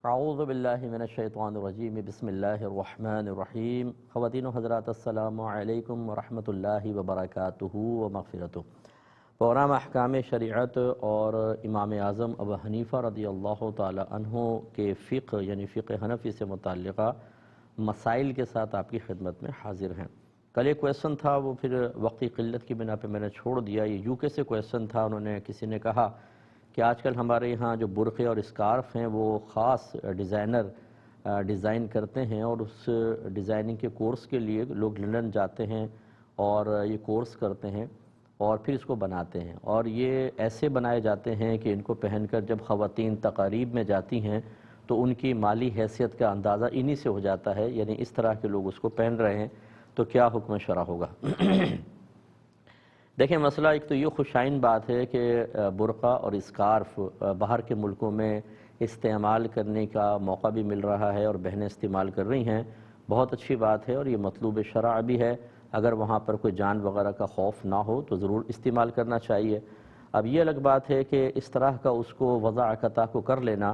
اعوذ باللہ من الشیطان الرجیم بسم اللہ الرحمن الرحیم خواتین و حضرات السلام علیکم ورحمۃ اللہ وبرکاتہ و مغفرتہ۔ پروگرام احکام شریعت اور امام اعظم ابو حنیفہ رضی اللہ تعالی عنہ کے فقہ یعنی فقہ حنفی سے متعلقہ مسائل کے ساتھ آپ کی خدمت میں حاضر ہیں۔ کل ایک کویسچن تھا، وہ پھر وقتی قلت کی بنا پہ میں نے چھوڑ دیا۔ یہ یو کے سے کویسچن تھا، کسی نے کہا کہ آج کل ہمارے یہاں جو برقعے اور اسکارف ہیں وہ خاص ڈیزائنر ڈیزائن کرتے ہیں، اور اس ڈیزائننگ کے کورس کے لیے لوگ لندن جاتے ہیں اور یہ کورس کرتے ہیں اور پھر اس کو بناتے ہیں، اور یہ ایسے بنائے جاتے ہیں کہ ان کو پہن کر جب خواتین تقاریب میں جاتی ہیں تو ان کی مالی حیثیت کا اندازہ انہی سے ہو جاتا ہے، یعنی اس طرح کے لوگ اس کو پہن رہے ہیں، تو کیا حکم شرع ہوگا؟ دیکھیں، مسئلہ ایک تو یہ خوشائن بات ہے کہ برقع اور اسکارف باہر کے ملکوں میں استعمال کرنے کا موقع بھی مل رہا ہے اور بہنیں استعمال کر رہی ہیں، بہت اچھی بات ہے اور یہ مطلوب شرع بھی ہے۔ اگر وہاں پر کوئی جان وغیرہ کا خوف نہ ہو تو ضرور استعمال کرنا چاہیے۔ اب یہ الگ بات ہے کہ اس طرح کا اس کو وضع قطع کو کر لینا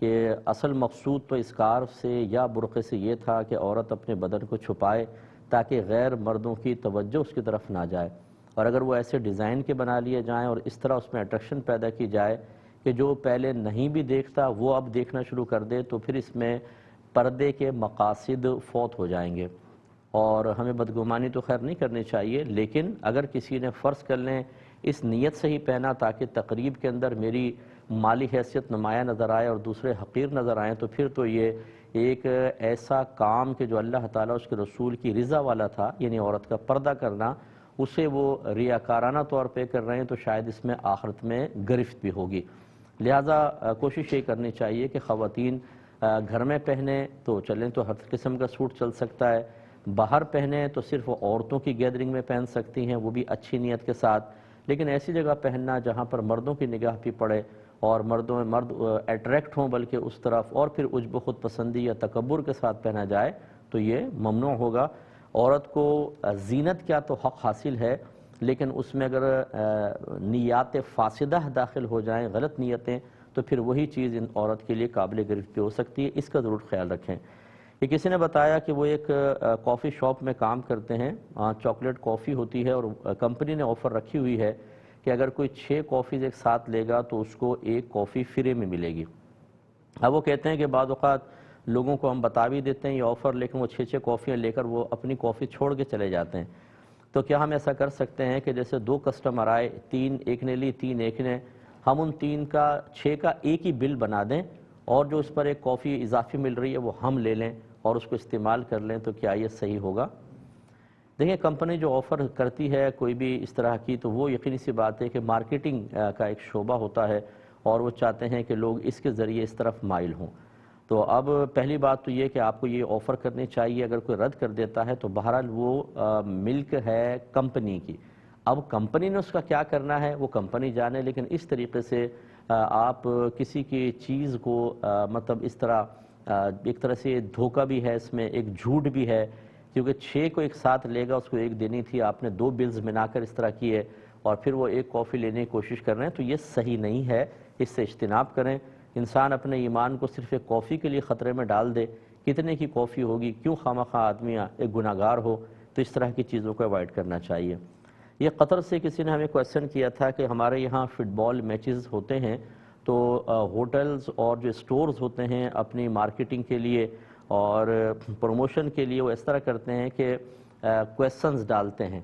کہ اصل مقصود تو اسکارف سے یا برقعے سے یہ تھا کہ عورت اپنے بدن کو چھپائے تاکہ غیر مردوں کی توجہ اس کی طرف نہ جائے، اور اگر وہ ایسے ڈیزائن کے بنا لیے جائیں اور اس طرح اس میں اٹریکشن پیدا کی جائے کہ جو پہلے نہیں بھی دیکھتا وہ اب دیکھنا شروع کر دے، تو پھر اس میں پردے کے مقاصد فوت ہو جائیں گے، اور ہمیں بدگمانی تو خیر نہیں کرنی چاہیے۔ لیکن اگر کسی نے فرض کر لیں اس نیت سے ہی پہنا تاکہ تقریب کے اندر میری مالی حیثیت نمایاں نظر آئے اور دوسرے حقیر نظر آئیں، تو پھر تو یہ ایک ایسا کام کہ جو اللہ تعالیٰ اس کے رسول کی رضا والا تھا، یعنی عورت کا پردہ کرنا، اسے وہ ریاکارانہ طور پہ کر رہے ہیں، تو شاید اس میں آخرت میں گرفت بھی ہوگی۔ لہٰذا کوشش یہ کرنی چاہیے کہ خواتین گھر میں پہنیں تو چلیں تو ہر قسم کا سوٹ چل سکتا ہے، باہر پہنیں تو صرف عورتوں کی گیدرنگ میں پہن سکتی ہیں، وہ بھی اچھی نیت کے ساتھ، لیکن ایسی جگہ پہننا جہاں پر مردوں کی نگاہ بھی پڑے اور مرد اٹریکٹ ہوں بلکہ اس طرف، اور پھر عجب و خود پسندی یا تکبر کے ساتھ پہنا جائے تو یہ ممنوع ہوگا۔ عورت کو زینت کیا تو حق حاصل ہے، لیکن اس میں اگر نیات فاسدہ داخل ہو جائیں، غلط نیتیں، تو پھر وہی چیز ان عورت کے لیے قابل گرفت بھی ہو سکتی ہے، اس کا ضرور خیال رکھیں۔ یہ کسی نے بتایا کہ وہ ایک کافی شاپ میں کام کرتے ہیں، چاکلیٹ کافی ہوتی ہے، اور کمپنی نے آفر رکھی ہوئی ہے کہ اگر کوئی 6 کافیز ایک ساتھ لے گا تو اس کو ایک کافی فری میں ملے گی۔ اب وہ کہتے ہیں کہ بعض اوقات لوگوں کو ہم بتا بھی دیتے ہیں یہ آفر، لیکن وہ 6 کافیاں لے کر وہ اپنی کافی چھوڑ کے چلے جاتے ہیں۔ تو کیا ہم ایسا کر سکتے ہیں کہ جیسے 2 کسٹمر آئے، 3 ایک نے لی، 3 ایک نے، ہم ان 6 کا ایک ہی بل بنا دیں، اور جو اس پر ایک کافی اضافی مل رہی ہے وہ ہم لے لیں اور اس کو استعمال کر لیں، تو کیا یہ صحیح ہوگا؟ دیکھیں، کمپنی جو آفر کرتی ہے کوئی بھی اس طرح کی، تو وہ یقینی سی بات ہے کہ مارکیٹنگ کا ایک شعبہ ہوتا ہے اور وہ چاہتے ہیں کہ لوگ اس کے ذریعے اس طرف مائل ہوں۔ تو اب پہلی بات تو یہ کہ آپ کو یہ آفر کرنی چاہیے، اگر کوئی رد کر دیتا ہے تو بہرحال وہ ملک ہے کمپنی کی، اب کمپنی نے اس کا کیا کرنا ہے وہ کمپنی جانے، لیکن اس طریقے سے آپ کسی کی چیز کو مطلب اس طرح ایک طرح سے دھوکہ بھی ہے اس میں، ایک جھوٹ بھی ہے، کیونکہ 6 کو ایک ساتھ لے گا، اس کو ایک دینی تھی، آپ نے 2 بلز ملا کر اس طرح کیے اور پھر وہ ایک کافی لینے کی کوشش کر رہے ہیں، تو یہ صحیح نہیں ہے، اس سے اجتناب کریں۔ انسان اپنے ایمان کو صرف ایک کافی کے لیے خطرے میں ڈال دے، کتنے کی کافی ہوگی، کیوں خواہ آدمی ایک گناہ گار ہو، تو اس طرح کی چیزوں کو اوائڈ کرنا چاہیے۔ یہ قطر سے کسی نے ہمیں کویسچن کیا تھا کہ ہمارے یہاں فٹ بال میچز ہوتے ہیں، تو ہوٹلز اور جو سٹورز ہوتے ہیں اپنی مارکیٹنگ کے لیے اور پروموشن کے لیے وہ اس طرح کرتے ہیں کہ کویسچنز ڈالتے ہیں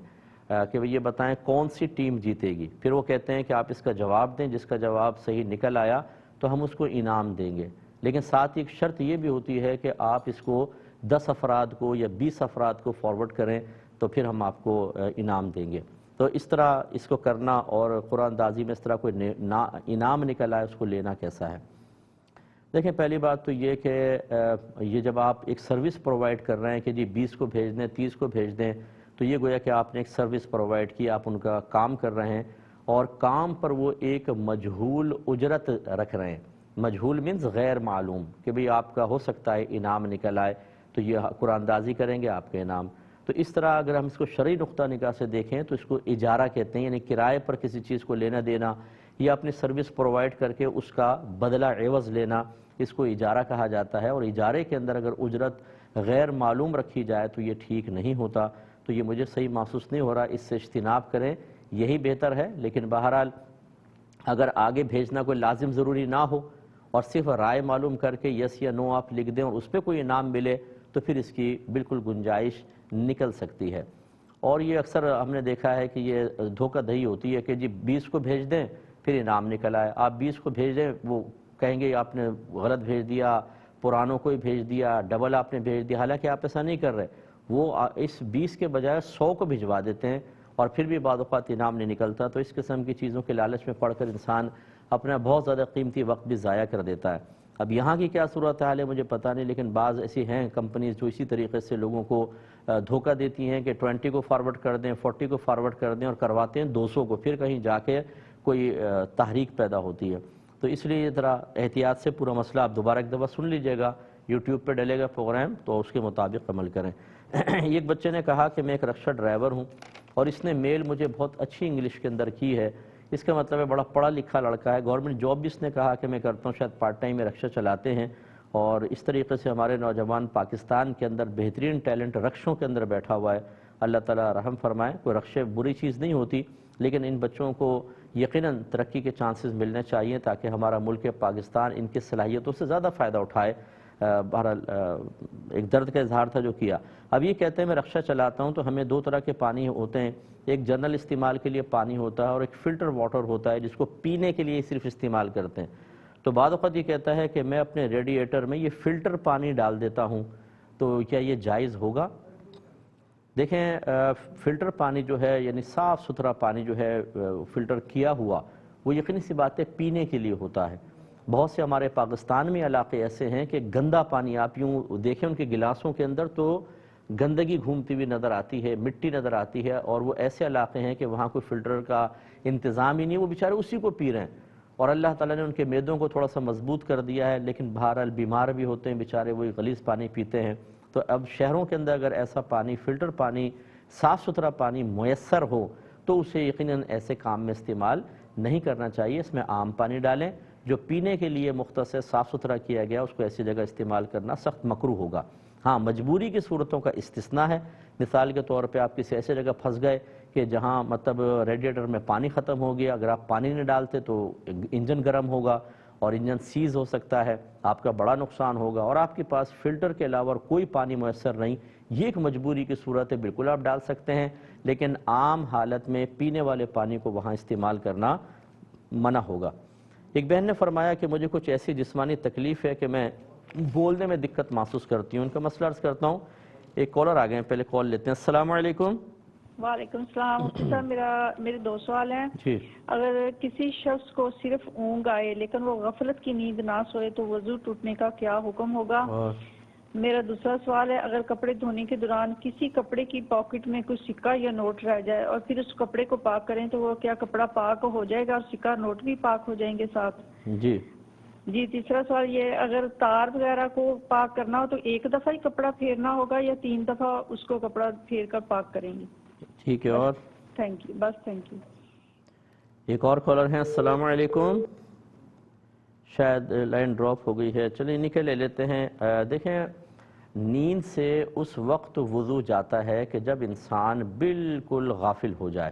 کہ یہ بتائیں کون سی ٹیم جیتے گی، پھر وہ کہتے ہیں کہ آپ اس کا جواب دیں، جس کا جواب صحیح نکل آیا تو ہم اس کو انعام دیں گے، لیکن ساتھ ایک شرط یہ بھی ہوتی ہے کہ آپ اس کو 10 افراد کو یا 20 افراد کو فارورڈ کریں تو پھر ہم آپ کو انعام دیں گے۔ تو اس طرح اس کو کرنا اور قرآن دازی میں اس طرح کوئی انعام نکل آئے اس کو لینا کیسا ہے؟ دیکھیں، پہلی بات تو یہ کہ یہ جب آپ ایک سروس پرووائڈ کر رہے ہیں کہ جی 20 کو بھیج دیں، 30 کو بھیج دیں، تو یہ گویا کہ آپ نے ایک سروس پرووائڈ کی، آپ ان کا کام کر رہے ہیں اور کام پر وہ ایک مجہول اجرت رکھ رہے ہیں۔ مجہول مینز غیر معلوم، کہ بھئی آپ کا ہو سکتا ہے انعام نکل آئے، تو یہ قرآن دازی کریں گے آپ کے انعام۔ تو اس طرح اگر ہم اس کو شرعی نقطہ نگاہ سے دیکھیں تو اس کو اجارہ کہتے ہیں، یعنی کرائے پر کسی چیز کو لینا دینا یا اپنی سروس پرووائڈ کر کے اس کا بدلہ عوض لینا، اس کو اجارہ کہا جاتا ہے، اور اجارے کے اندر اگر اجرت غیر معلوم رکھی جائے تو یہ ٹھیک نہیں ہوتا، تو یہ مجھے صحیح محسوس نہیں ہو رہا، اس سے اجتناب کریں، یہی بہتر ہے۔ لیکن بہرحال اگر آگے بھیجنا کوئی لازم ضروری نہ ہو اور صرف رائے معلوم کر کے یس یا نو آپ لکھ دیں اور اس پہ کوئی انعام ملے تو پھر اس کی بالکل گنجائش نکل سکتی ہے۔ اور یہ اکثر ہم نے دیکھا ہے کہ یہ دھوکہ دہی ہوتی ہے کہ جی 20 کو بھیج دیں پھر انعام نکل آئے، آپ 20 کو بھیج دیں، وہ کہیں گے آپ نے غلط بھیج دیا، پرانوں کو ہی بھیج دیا، ڈبل آپ نے بھیج دیا، حالانکہ آپ ایسا نہیں کر رہے، وہ اس 20 کے بجائے 100 کو بھجوا دیتے ہیں اور پھر بھی بعض اوقات انعام نہیں نکلتا۔ تو اس قسم کی چیزوں کے لالچ میں پڑھ کر انسان اپنا بہت زیادہ قیمتی وقت بھی ضائع کر دیتا ہے۔ اب یہاں کی کیا صورتحال ہے مجھے پتہ نہیں، لیکن بعض ایسی ہیں کمپنیز جو اسی طریقے سے لوگوں کو دھوکہ دیتی ہیں کہ 20 کو فارورڈ کر دیں، 40 کو فارورڈ کر دیں اور کرواتے ہیں 200 کو، پھر کہیں جا کے کوئی تحریک پیدا ہوتی ہے۔ تو اس لیے یہ ذرا احتیاط سے پورا مسئلہ آپ دوبارہ ایک دفعہ سن لیجئے گا، یوٹیوب پہ ڈلے گا پروگرام، تو اس کے مطابق عمل کریں۔ ایک بچے نے کہا کہ میں ایک رکشہ ڈرائیور ہوں اور اس نے میل مجھے بہت اچھی انگلش کے اندر کی ہے، اس کا مطلب ہے بڑا پڑھا لکھا لڑکا ہے، گورنمنٹ جاب بھی اس نے کہا کہ میں کرتا ہوں، شاید پارٹ ٹائم میں رکشہ چلاتے ہیں، اور اس طریقے سے ہمارے نوجوان پاکستان کے اندر بہترین ٹیلنٹ رکشوں کے اندر بیٹھا ہوا ہے۔ اللہ تعالیٰ رحم فرمائے، کوئی رکشے بری چیز نہیں ہوتی، لیکن ان بچوں کو یقیناً ترقی کے چانسز ملنے چاہیے تاکہ ہمارا ملک پاکستان ان کی صلاحیتوں سے زیادہ فائدہ اٹھائے۔ بہرحال ایک درد کا اظہار تھا جو کیا۔ اب یہ کہتے ہیں میں رکشہ چلاتا ہوں تو ہمیں 2 طرح کے پانی ہوتے ہیں، ایک جنرل استعمال کے لیے پانی ہوتا ہے اور ایک فلٹر واٹر ہوتا ہے جس کو پینے کے لیے صرف استعمال کرتے ہیں۔ تو بعض اوقات یہ کہتا ہے کہ میں اپنے ریڈیٹر میں یہ فلٹر پانی ڈال دیتا ہوں، تو کیا یہ جائز ہوگا؟ دیکھیں فلٹر پانی جو ہے یعنی صاف ستھرا پانی جو ہے فلٹر کیا ہوا، وہ یقینی سی بات ہے پینے کے لیے ہوتا ہے۔ بہت سے ہمارے پاکستان میں علاقے ایسے ہیں کہ گندا پانی آپ یوں دیکھیں ان کے گلاسوں کے اندر تو گندگی گھومتی ہوئی نظر آتی ہے، مٹی نظر آتی ہے، اور وہ ایسے علاقے ہیں کہ وہاں کوئی فلٹر کا انتظام ہی نہیں، وہ بیچارے اسی کو پی رہے ہیں، اور اللہ تعالیٰ نے ان کے معدوں کو تھوڑا سا مضبوط کر دیا ہے، لیکن بہرحال بیمار بھی ہوتے ہیں بیچارے، وہی غلیظ پانی پیتے ہیں۔ تو اب شہروں کے اندر اگر ایسا پانی فلٹر پانی صاف ستھرا پانی میسر ہو تو اسے یقیناً ایسے کام میں استعمال نہیں کرنا چاہیے، اس میں عام پانی ڈالیں، جو پینے کے لیے مختص صاف ستھرا کیا گیا اس کو ایسی جگہ استعمال کرنا سخت مکروہ ہوگا۔ ہاں مجبوری کی صورتوں کا استثناء ہے، مثال کے طور پہ آپ کسی ایسے جگہ پھنس گئے کہ جہاں مطلب ریڈیٹر میں پانی ختم ہو گیا، اگر آپ پانی نہیں ڈالتے تو انجن گرم ہوگا اور انجن سیز ہو سکتا ہے، آپ کا بڑا نقصان ہوگا، اور آپ کے پاس فلٹر کے علاوہ کوئی پانی میسر نہیں، یہ ایک مجبوری کی صورت ہے، بالکل آپ ڈال سکتے ہیں، لیکن عام حالت میں پینے والے پانی کو وہاں استعمال کرنا منع ہوگا۔ ایک بہن نے فرمایا کہ مجھے کچھ ایسی جسمانی تکلیف ہے کہ میں بولنے میں دقت محسوس کرتی ہوں، ان کا مسئلہ عرض کرتا ہوں۔ ایک کالر آ گئے ہیں، پہلے کال لیتے ہیں۔ السلام علیکم۔ وعلیکم السلام سر، میرے 2 سوال ہیں۔ جی اگر کسی شخص کو صرف اونگ آئے لیکن وہ غفلت کی نیند نہ سوئے تو وضو ٹوٹنے کا کیا حکم ہوگا؟ میرا دوسرا سوال ہے، اگر کپڑے دھونے کے دوران کسی کپڑے کی پاکٹ میں کوئی سکہ یا نوٹ رہ جائے اور پھر اس کپڑے کو پاک کریں تو وہ کیا کپڑا پاک ہو جائے گا اور سکہ نوٹ بھی پاک ہو جائیں گے ساتھ؟ جی تیسرا سوال یہ، اگر تار وغیرہ کو پاک کرنا ہو تو ایک دفعہ ہی کپڑا پھیرنا ہوگا یا 3 دفعہ اس کو کپڑا پھیر کر پاک کریں گے؟ ٹھیک ہے، اور تھینک یو، بس تھینک یو۔ ایک اور کالر ہیں۔ السلام علیکم، شاید لائن ڈراپ ہو گئی ہے، چلیے انہی کے لے لیتے ہیں۔ دیکھیں نیند سے اس وقت وضو جاتا ہے کہ جب انسان بالکل غافل ہو جائے،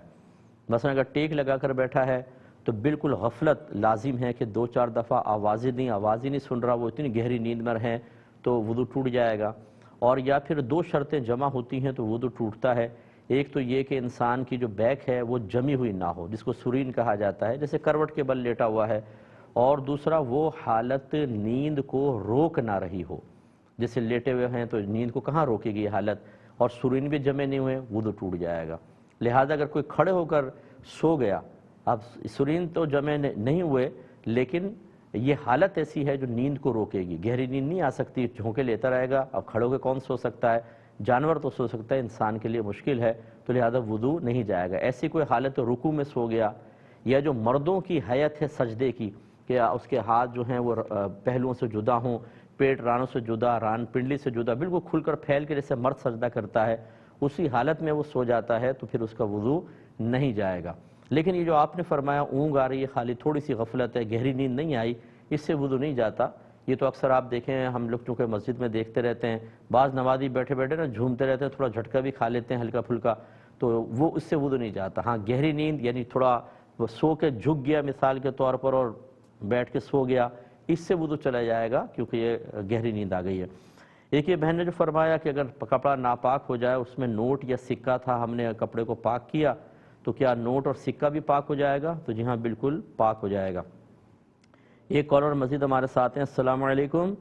مثلا اگر ٹیک لگا کر بیٹھا ہے تو بالکل غفلت لازم ہے کہ 2-4 دفعہ آواز ہی نہیں سن رہا، وہ اتنی گہری نیند میں رہیں تو وضو ٹوٹ جائے گا، اور یا پھر 2 شرطیں جمع ہوتی ہیں تو وضو ٹوٹتا ہے۔ ایک تو یہ کہ انسان کی جو بیک ہے وہ جمی ہوئی نہ ہو، جس کو سرین کہا جاتا ہے، جیسے کروٹ کے بل لیٹا ہوا ہے، اور دوسرا وہ حالت نیند کو روک نہ رہی ہو، جیسے لیٹے ہوئے ہیں تو نیند کو کہاں روکے گی یہ حالت، اور سرین بھی جمے نہیں ہوئے، وضو ٹوٹ جائے گا۔ لہذا اگر کوئی کھڑے ہو کر سو گیا، اب سرین تو جمے نہیں ہوئے لیکن یہ حالت ایسی ہے جو نیند کو روکے گی، گہری نیند نہیں آ سکتی، جھونکے لیتا رہے گا، اب کھڑے ہو کے کون سو سکتا ہے، جانور تو سو سکتا ہے، انسان کے لیے مشکل ہے، تو لہذا وضو نہیں جائے گا۔ ایسی کوئی حالت رکوع میں سو گیا، یا جو مردوں کی حیت ہے سجدے کی کہ اس کے ہاتھ جو ہیں وہ پہلوؤں سے جدا ہوں، پیٹ رانوں سے جدا، ران پنڈلی سے جدا، بالکل کھل کر پھیل کے جیسے مرد سجدہ کرتا ہے، اسی حالت میں وہ سو جاتا ہے تو پھر اس کا وضو نہیں جائے گا۔ لیکن یہ جو آپ نے فرمایا اونگ آ رہی ہے، خالی تھوڑی سی غفلت ہے، گہری نیند نہیں آئی، اس سے وضو نہیں جاتا، یہ تو اکثر آپ دیکھیں ہم لوگ چونکہ مسجد میں دیکھتے رہتے ہیں، بعض نمازی بیٹھے بیٹھے نا جھومتے رہتے ہیں، تھوڑا جھٹکا بھی کھا لیتے ہیں ہلکا پھلکا، تو وہ اس سے وضو نہیں جاتا۔ ہاں گہری نیند یعنی تھوڑا وہ سو کے جھک گیا مثال کے طور پر اور بیٹھ کے سو گیا، اس سے وضو چلا جائے گا کیونکہ یہ گہری نیند آ گئی ہے۔ ایک یہ بہن نے جو فرمایا کہ اگر کپڑا ناپاک ہو جائے، اس میں نوٹ یا سکہ تھا، ہم نے کپڑے کو پاک کیا تو کیا نوٹ اور سکہ بھی پاک ہو جائے گا؟ تو جی ہاں بالکل پاک ہو جائے گا۔ ایک کالر مزید ہمارے ساتھ ہیں۔ السلام علیکم۔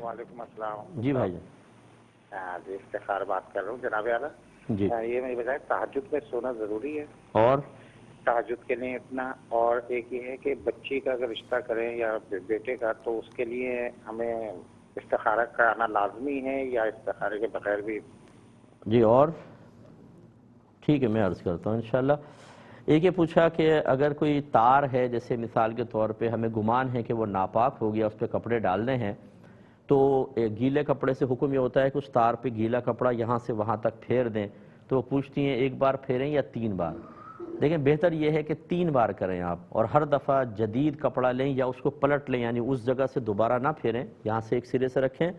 وعلیکم السلام۔ جی بھائی جان۔ جی افتخار بات کر رہا ہوں جناب اعلیٰ۔ جی یہ میری بتائیں تہجد میں سونا ضروری ہے؟ اور تہجد کے لیے اتنا، اور ایک یہ ہے کہ بچی کا اگر رشتہ کریں یا بیٹے کا تو اس کے لیے ہمیں استخارہ کرانا لازمی ہے یا استخارے کے بغیر بھی؟ جی اور ٹھیک ہے میں عرض کرتا ہوں انشاءاللہ۔ ایک یہ پوچھا کہ اگر کوئی تار ہے، جیسے مثال کے طور پہ ہمیں گمان ہے کہ وہ ناپاک ہو گیا، اس پہ کپڑے ڈالنے ہیں، تو گیلے کپڑے سے حکم یہ ہوتا ہے کہ اس تار پہ گیلا کپڑا یہاں سے وہاں تک پھیر دیں، تو وہ پوچھتی ہیں ایک بار پھیریں یا 3 بار؟ دیکھیں بہتر یہ ہے کہ 3 بار کریں آپ، اور ہر دفعہ جدید کپڑا لیں یا اس کو پلٹ لیں، یعنی اس جگہ سے دوبارہ نہ پھیریں، یہاں سے ایک سرے سے رکھیں،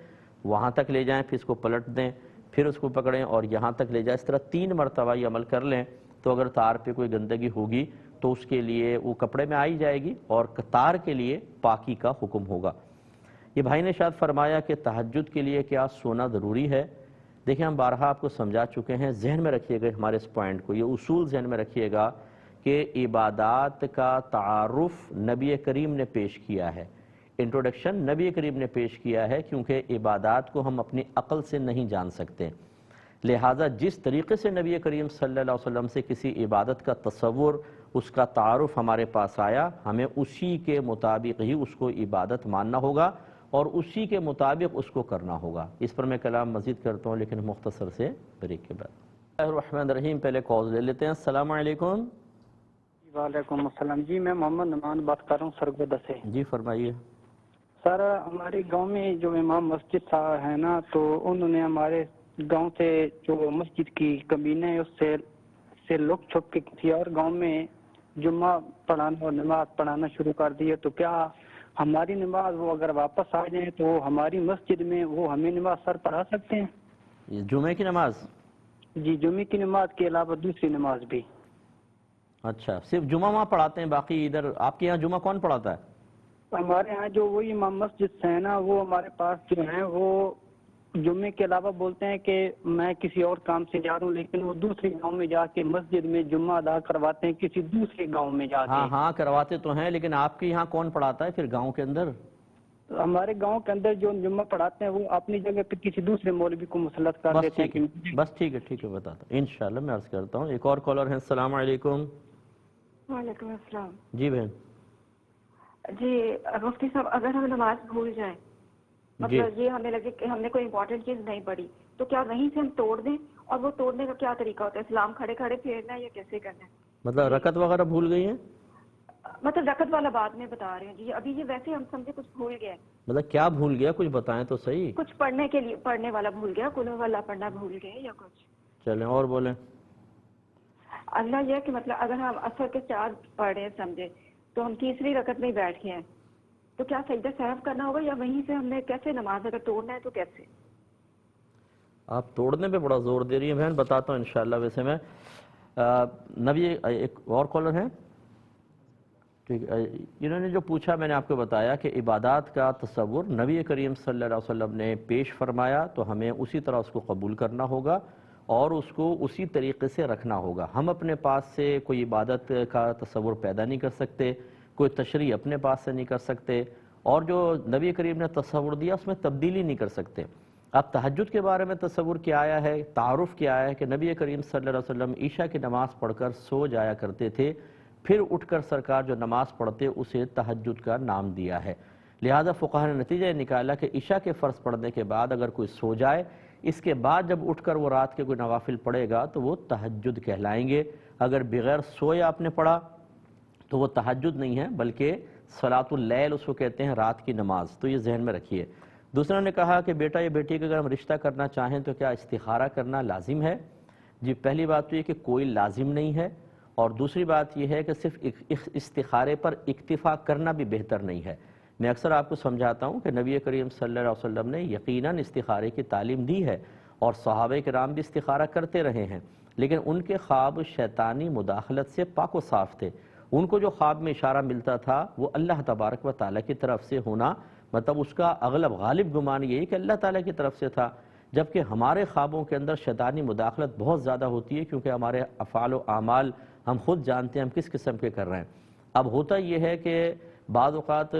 وہاں تک لے جائیں، پھر اس کو پلٹ دیں، پھر اس کو پکڑیں اور یہاں تک لے جائیں۔ اس طرح 3 مرتبہ یہ عمل کر لیں تو اگر تار پہ کوئی گندگی ہوگی تو اس کے لیے وہ کپڑے میں آئی جائے گی اور تار کے لیے پاکی کا حکم ہوگا۔ یہ بھائی نے شاید فرمایا کہ تہجد کے لیے کیا سونا ضروری ہے؟ دیکھیں ہم بارہا آپ کو سمجھا چکے ہیں، ذہن میں رکھیے گا ہمارے اس پوائنٹ کو، یہ اصول ذہن میں رکھیے گا کہ عبادات کا تعارف نبی کریم نے پیش کیا ہے، انٹروڈکشن نبی کریم نے پیش کیا ہے، کیونکہ عبادات کو ہم اپنی عقل سے نہیں جان سکتے، لہٰذا جس طریقے سے نبی کریم صلی اللہ علیہ وسلم سے کسی عبادت کا تصور، اس کا تعارف ہمارے پاس آیا، ہمیں اسی کے مطابق ہی اس کو عبادت ماننا ہوگا اور اسی کے مطابق اس کو کرنا ہوگا۔ اس پر میں کلام مزید کرتا ہوں لیکن مختصر سے بریک کے بعد۔ بسم اللہ الرحمن الرحیم، پہلے کال لے لیتے ہیں۔ السلام علیکم۔ وعلیکم السلام جی، میں محمد نعمان بات کر رہا ہوں سرگودا سے۔ جی فرمائیے۔ سر ہمارے گاؤں میں جو امام مسجد صاحب ہے نا، تو انہوں نے ہمارے گاؤں سے جو مسجد کی کمینے ہے اس سے لک چھپ کے کسی اور گاؤں میں جمعہ پڑھانا اور نماز پڑھانا شروع کر دی ہے، تو کیا ہماری نماز وہ اگر واپس آ جائیں تو ہماری مسجد میں وہ ہمیں نماز سر پڑھا سکتے ہیں؟ یہ جمعے کی نماز؟ جی جمعے کی نماز کے علاوہ دوسری نماز بھی۔ اچھا صرف جمعہ وہاں پڑھاتے ہیں، باقی ادھر آپ کے یہاں جمعہ کون پڑھاتا ہے؟ ہمارے ہاں جو وہی امام مسجد سے ہے نا، وہ ہمارے پاس جو ہیں وہ جمعے کے علاوہ بولتے ہیں کہ میں کسی اور کام سے جا رہا ہوں، لیکن وہ دوسرے گاؤں میں جا کے مسجد میں جمعہ ادا کرواتے ہیں کسی دوسرے گاؤں میں جا کے۔ ہاں کرواتے تو ہیں، لیکن آپ کے یہاں کون پڑھاتا ہے پھر گاؤں کے اندر؟ ہمارے گاؤں کے اندر جو جمعہ پڑھاتے ہیں وہ اپنی جگہ پہ کسی دوسرے مولوی کو مسلط کر دیتے ہیں۔ بس ٹھیک ہے بتاتا ہوں انشاءاللہ، میں عرض کرتا ہوں۔ ایک اور کالر ہیں۔ السلام علیکم۔ وعلیکم السلام۔ جی بہن۔ جی مفتی صاحب، اگر ہم نماز بھول جائیں، مطلب یہ ہمیں لگے کہ ہم نے کوئی امپورٹنٹ چیز نہیں پڑھی، تو کیا وہیں سے ہم توڑ دیں؟ اور وہ توڑنے کا کیا طریقہ ہوتا ہے؟ اسلام کھڑے کھڑے پھیرنا ہے یا کیسے کرنا ہے؟ مطلب رکعت وغیرہ بھول گئی ہیں؟ مطلب رکعت والا بات میں بتا رہے ہیں جی، ابھی یہ ویسے ہم سمجھے کچھ بھول گئے۔ مطلب کیا بھول گیا؟ کچھ بتائیں تو صحیح۔ کچھ پڑھنے کے لیے، پڑھنے والا بھول گیا، قل ہو اللہ پڑھنا بھول گئے یا کچھ۔ چلیں اور بولیں۔ اللہ یہ کہ مطلب اگر ہم عصر کے 4 پڑھ رہے ہیں سمجھے، تو ہم تیسری رکعت میں بیٹھ گئے ہیں، تو کیا سجدہ سہو کرنا ہوگا یا وہیں سے ہم نے کیسے نماز اگر توڑنا ہے تو کیسے؟ آپ توڑنے پہ بڑا زور دے رہی ہیں بہن، بتاتا ہوں انشاءاللہ۔ ویسے میں نبی، ایک اور کالر ہیں ٹھیک، انہوں نے جو پوچھا میں نے آپ کو بتایا کہ عبادات کا تصور نبی کریم صلی اللہ علیہ وسلم نے پیش فرمایا تو ہمیں اسی طرح اس کو قبول کرنا ہوگا اور اس کو اسی طریقے سے رکھنا ہوگا۔ ہم اپنے پاس سے کوئی عبادت کا تصور پیدا نہیں کر سکتے، کوئی تشریح اپنے پاس سے نہیں کر سکتے، اور جو نبی کریم نے تصور دیا اس میں تبدیلی نہیں کر سکتے۔ اب تہجد کے بارے میں تصور کیا آیا ہے، تعارف کیا آیا ہے کہ نبی کریم صلی اللہ علیہ وسلم عشاء کی نماز پڑھ کر سو جایا کرتے تھے، پھر اٹھ کر سرکار جو نماز پڑھتے اسے تہجد کا نام دیا ہے۔ لہذا فقہاء نے نتیجہ نکالا کہ عشاء کے فرض پڑھنے کے بعد اگر کوئی سو جائے، اس کے بعد جب اٹھ کر وہ رات کے کوئی نوافل پڑھے گا تو وہ تہجد کہلائیں گے۔ اگر بغیر سوئے آپ نے پڑھا تو وہ تہجد نہیں ہے بلکہ صلاۃ اللیل اس کو کہتے ہیں، رات کی نماز۔ تو یہ ذہن میں رکھیے۔ دوسروں نے کہا کہ بیٹا یا بیٹی کا اگر ہم رشتہ کرنا چاہیں تو کیا استخارہ کرنا لازم ہے؟ جی پہلی بات تو یہ کہ کوئی لازم نہیں ہے، اور دوسری بات یہ ہے کہ صرف استخارے پر اکتفا کرنا بھی بہتر نہیں ہے، میں اکثر آپ کو سمجھاتا ہوں کہ نبی کریم صلی اللہ علیہ وسلم نے یقیناً استخارے کی تعلیم دی ہے اور صحابہ کرام بھی استخارہ کرتے رہے ہیں، لیکن ان کے خواب شیطانی مداخلت سے پاک و صاف تھے۔ ان کو جو خواب میں اشارہ ملتا تھا وہ اللہ تبارک و تعالیٰ کی طرف سے ہونا، مطلب اس کا اغلب غالب گمان یہی کہ اللہ تعالیٰ کی طرف سے تھا، جبکہ ہمارے خوابوں کے اندر شیطانی مداخلت بہت زیادہ ہوتی ہے، کیونکہ ہمارے افعال و اعمال ہم خود جانتے ہیں ہم کس قسم کے کر رہے ہیں۔ اب ہوتا یہ ہے کہ بعض اوقات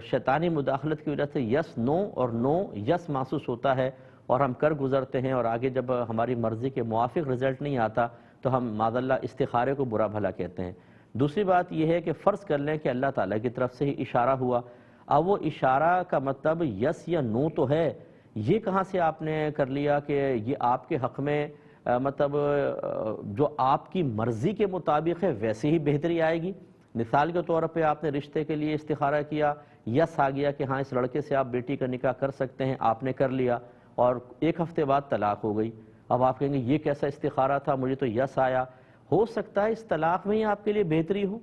شیطانی مداخلت کی وجہ سے یس نو اور نو یس محسوس ہوتا ہے اور ہم کر گزرتے ہیں، اور آگے جب ہماری مرضی کے موافق رزلٹ نہیں آتا تو ہم معاذ اللہ استخارے کو برا بھلا کہتے ہیں۔ دوسری بات یہ ہے کہ فرض کر لیں کہ اللہ تعالیٰ کی طرف سے ہی اشارہ ہوا، اب وہ اشارہ کا مطلب یس یا نو تو ہے، یہ کہاں سے آپ نے کر لیا کہ یہ آپ کے حق میں مطلب جو آپ کی مرضی کے مطابق ہے ویسے ہی بہتری آئے گی؟ مثال کے طور پہ آپ نے رشتے کے لیے استخارہ کیا، یس آ گیا کہ ہاں اس لڑکے سے آپ بیٹی کا نکاح کر سکتے ہیں، آپ نے کر لیا اور ایک ہفتے بعد طلاق ہو گئی۔ اب آپ کہیں گے یہ کیسا استخارہ تھا، مجھے تو یس آیا۔ ہو سکتا ہے اس طلاق میں ہی آپ کے لیے بہتری ہو،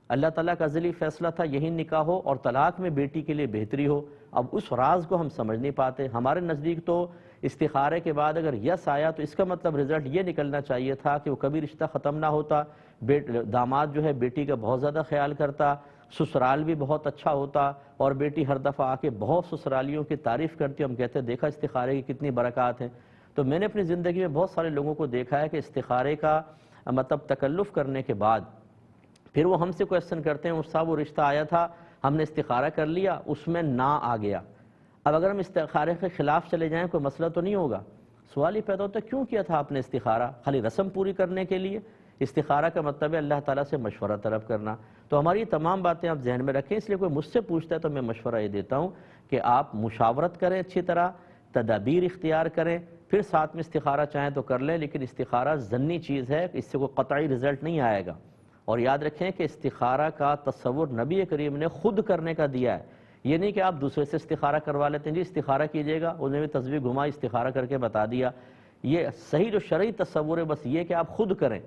اللہ تعالیٰ کا ازلی فیصلہ تھا یہی نکاح ہو اور طلاق میں بیٹی کے لیے بہتری ہو۔ اب اس راز کو ہم سمجھ نہیں پاتے، ہمارے نزدیک تو استخارے کے بعد اگر یس آیا تو اس کا مطلب رزلٹ یہ نکلنا چاہیے تھا کہ وہ کبھی رشتہ ختم نہ ہوتا، داماد جو ہے بیٹی کا بہت زیادہ خیال کرتا، سسرال بھی بہت اچھا ہوتا، اور بیٹی ہر دفعہ آ کے بہت سسرالیوں کی تعریف کرتی، ہم کہتے ہیں دیکھا استخارے کی کتنی برکات ہیں۔ تو میں نے اپنی زندگی میں بہت سارے لوگوں کو دیکھا ہے کہ استخارے کا مطلب تکلف کرنے کے بعد پھر وہ ہم سے کویسچن کرتے ہیں صاحب وہ رشتہ آیا تھا ہم نے استخارہ کر لیا اس میں نہ آ گیا، اب اگر ہم استخارے کے خلاف چلے جائیں کوئی مسئلہ تو نہیں ہوگا؟ سوال یہ پیدا ہوتا ہے کیوں کیا تھا آپ نے استخارہ؟ خالی رسم پوری کرنے کے لیے؟ استخارہ کا مطلب ہے اللہ تعالیٰ سے مشورہ طلب کرنا۔ تو ہماری تمام باتیں آپ ذہن میں رکھیں، اس لیے کوئی مجھ سے پوچھتا ہے تو میں مشورہ یہ دیتا ہوں کہ آپ مشاورت کریں، اچھی طرح تدابیر اختیار کریں، پھر ساتھ میں استخارہ چاہیں تو کر لیں، لیکن استخارہ ضمنی چیز ہے، اس سے کوئی قطعی رزلٹ نہیں آئے گا۔ اور یاد رکھیں کہ استخارہ کا تصور نبی کریم نے خود کرنے کا دیا ہے، یہ نہیں کہ آپ دوسرے سے استخارہ کروا لیتے ہیں جی استخارہ کیجئے گا، انہیں بھی تصویر گھما استخارہ کر کے بتا دیا۔ یہ صحیح جو شرعی تصور ہے بس یہ کہ آپ خود کریں،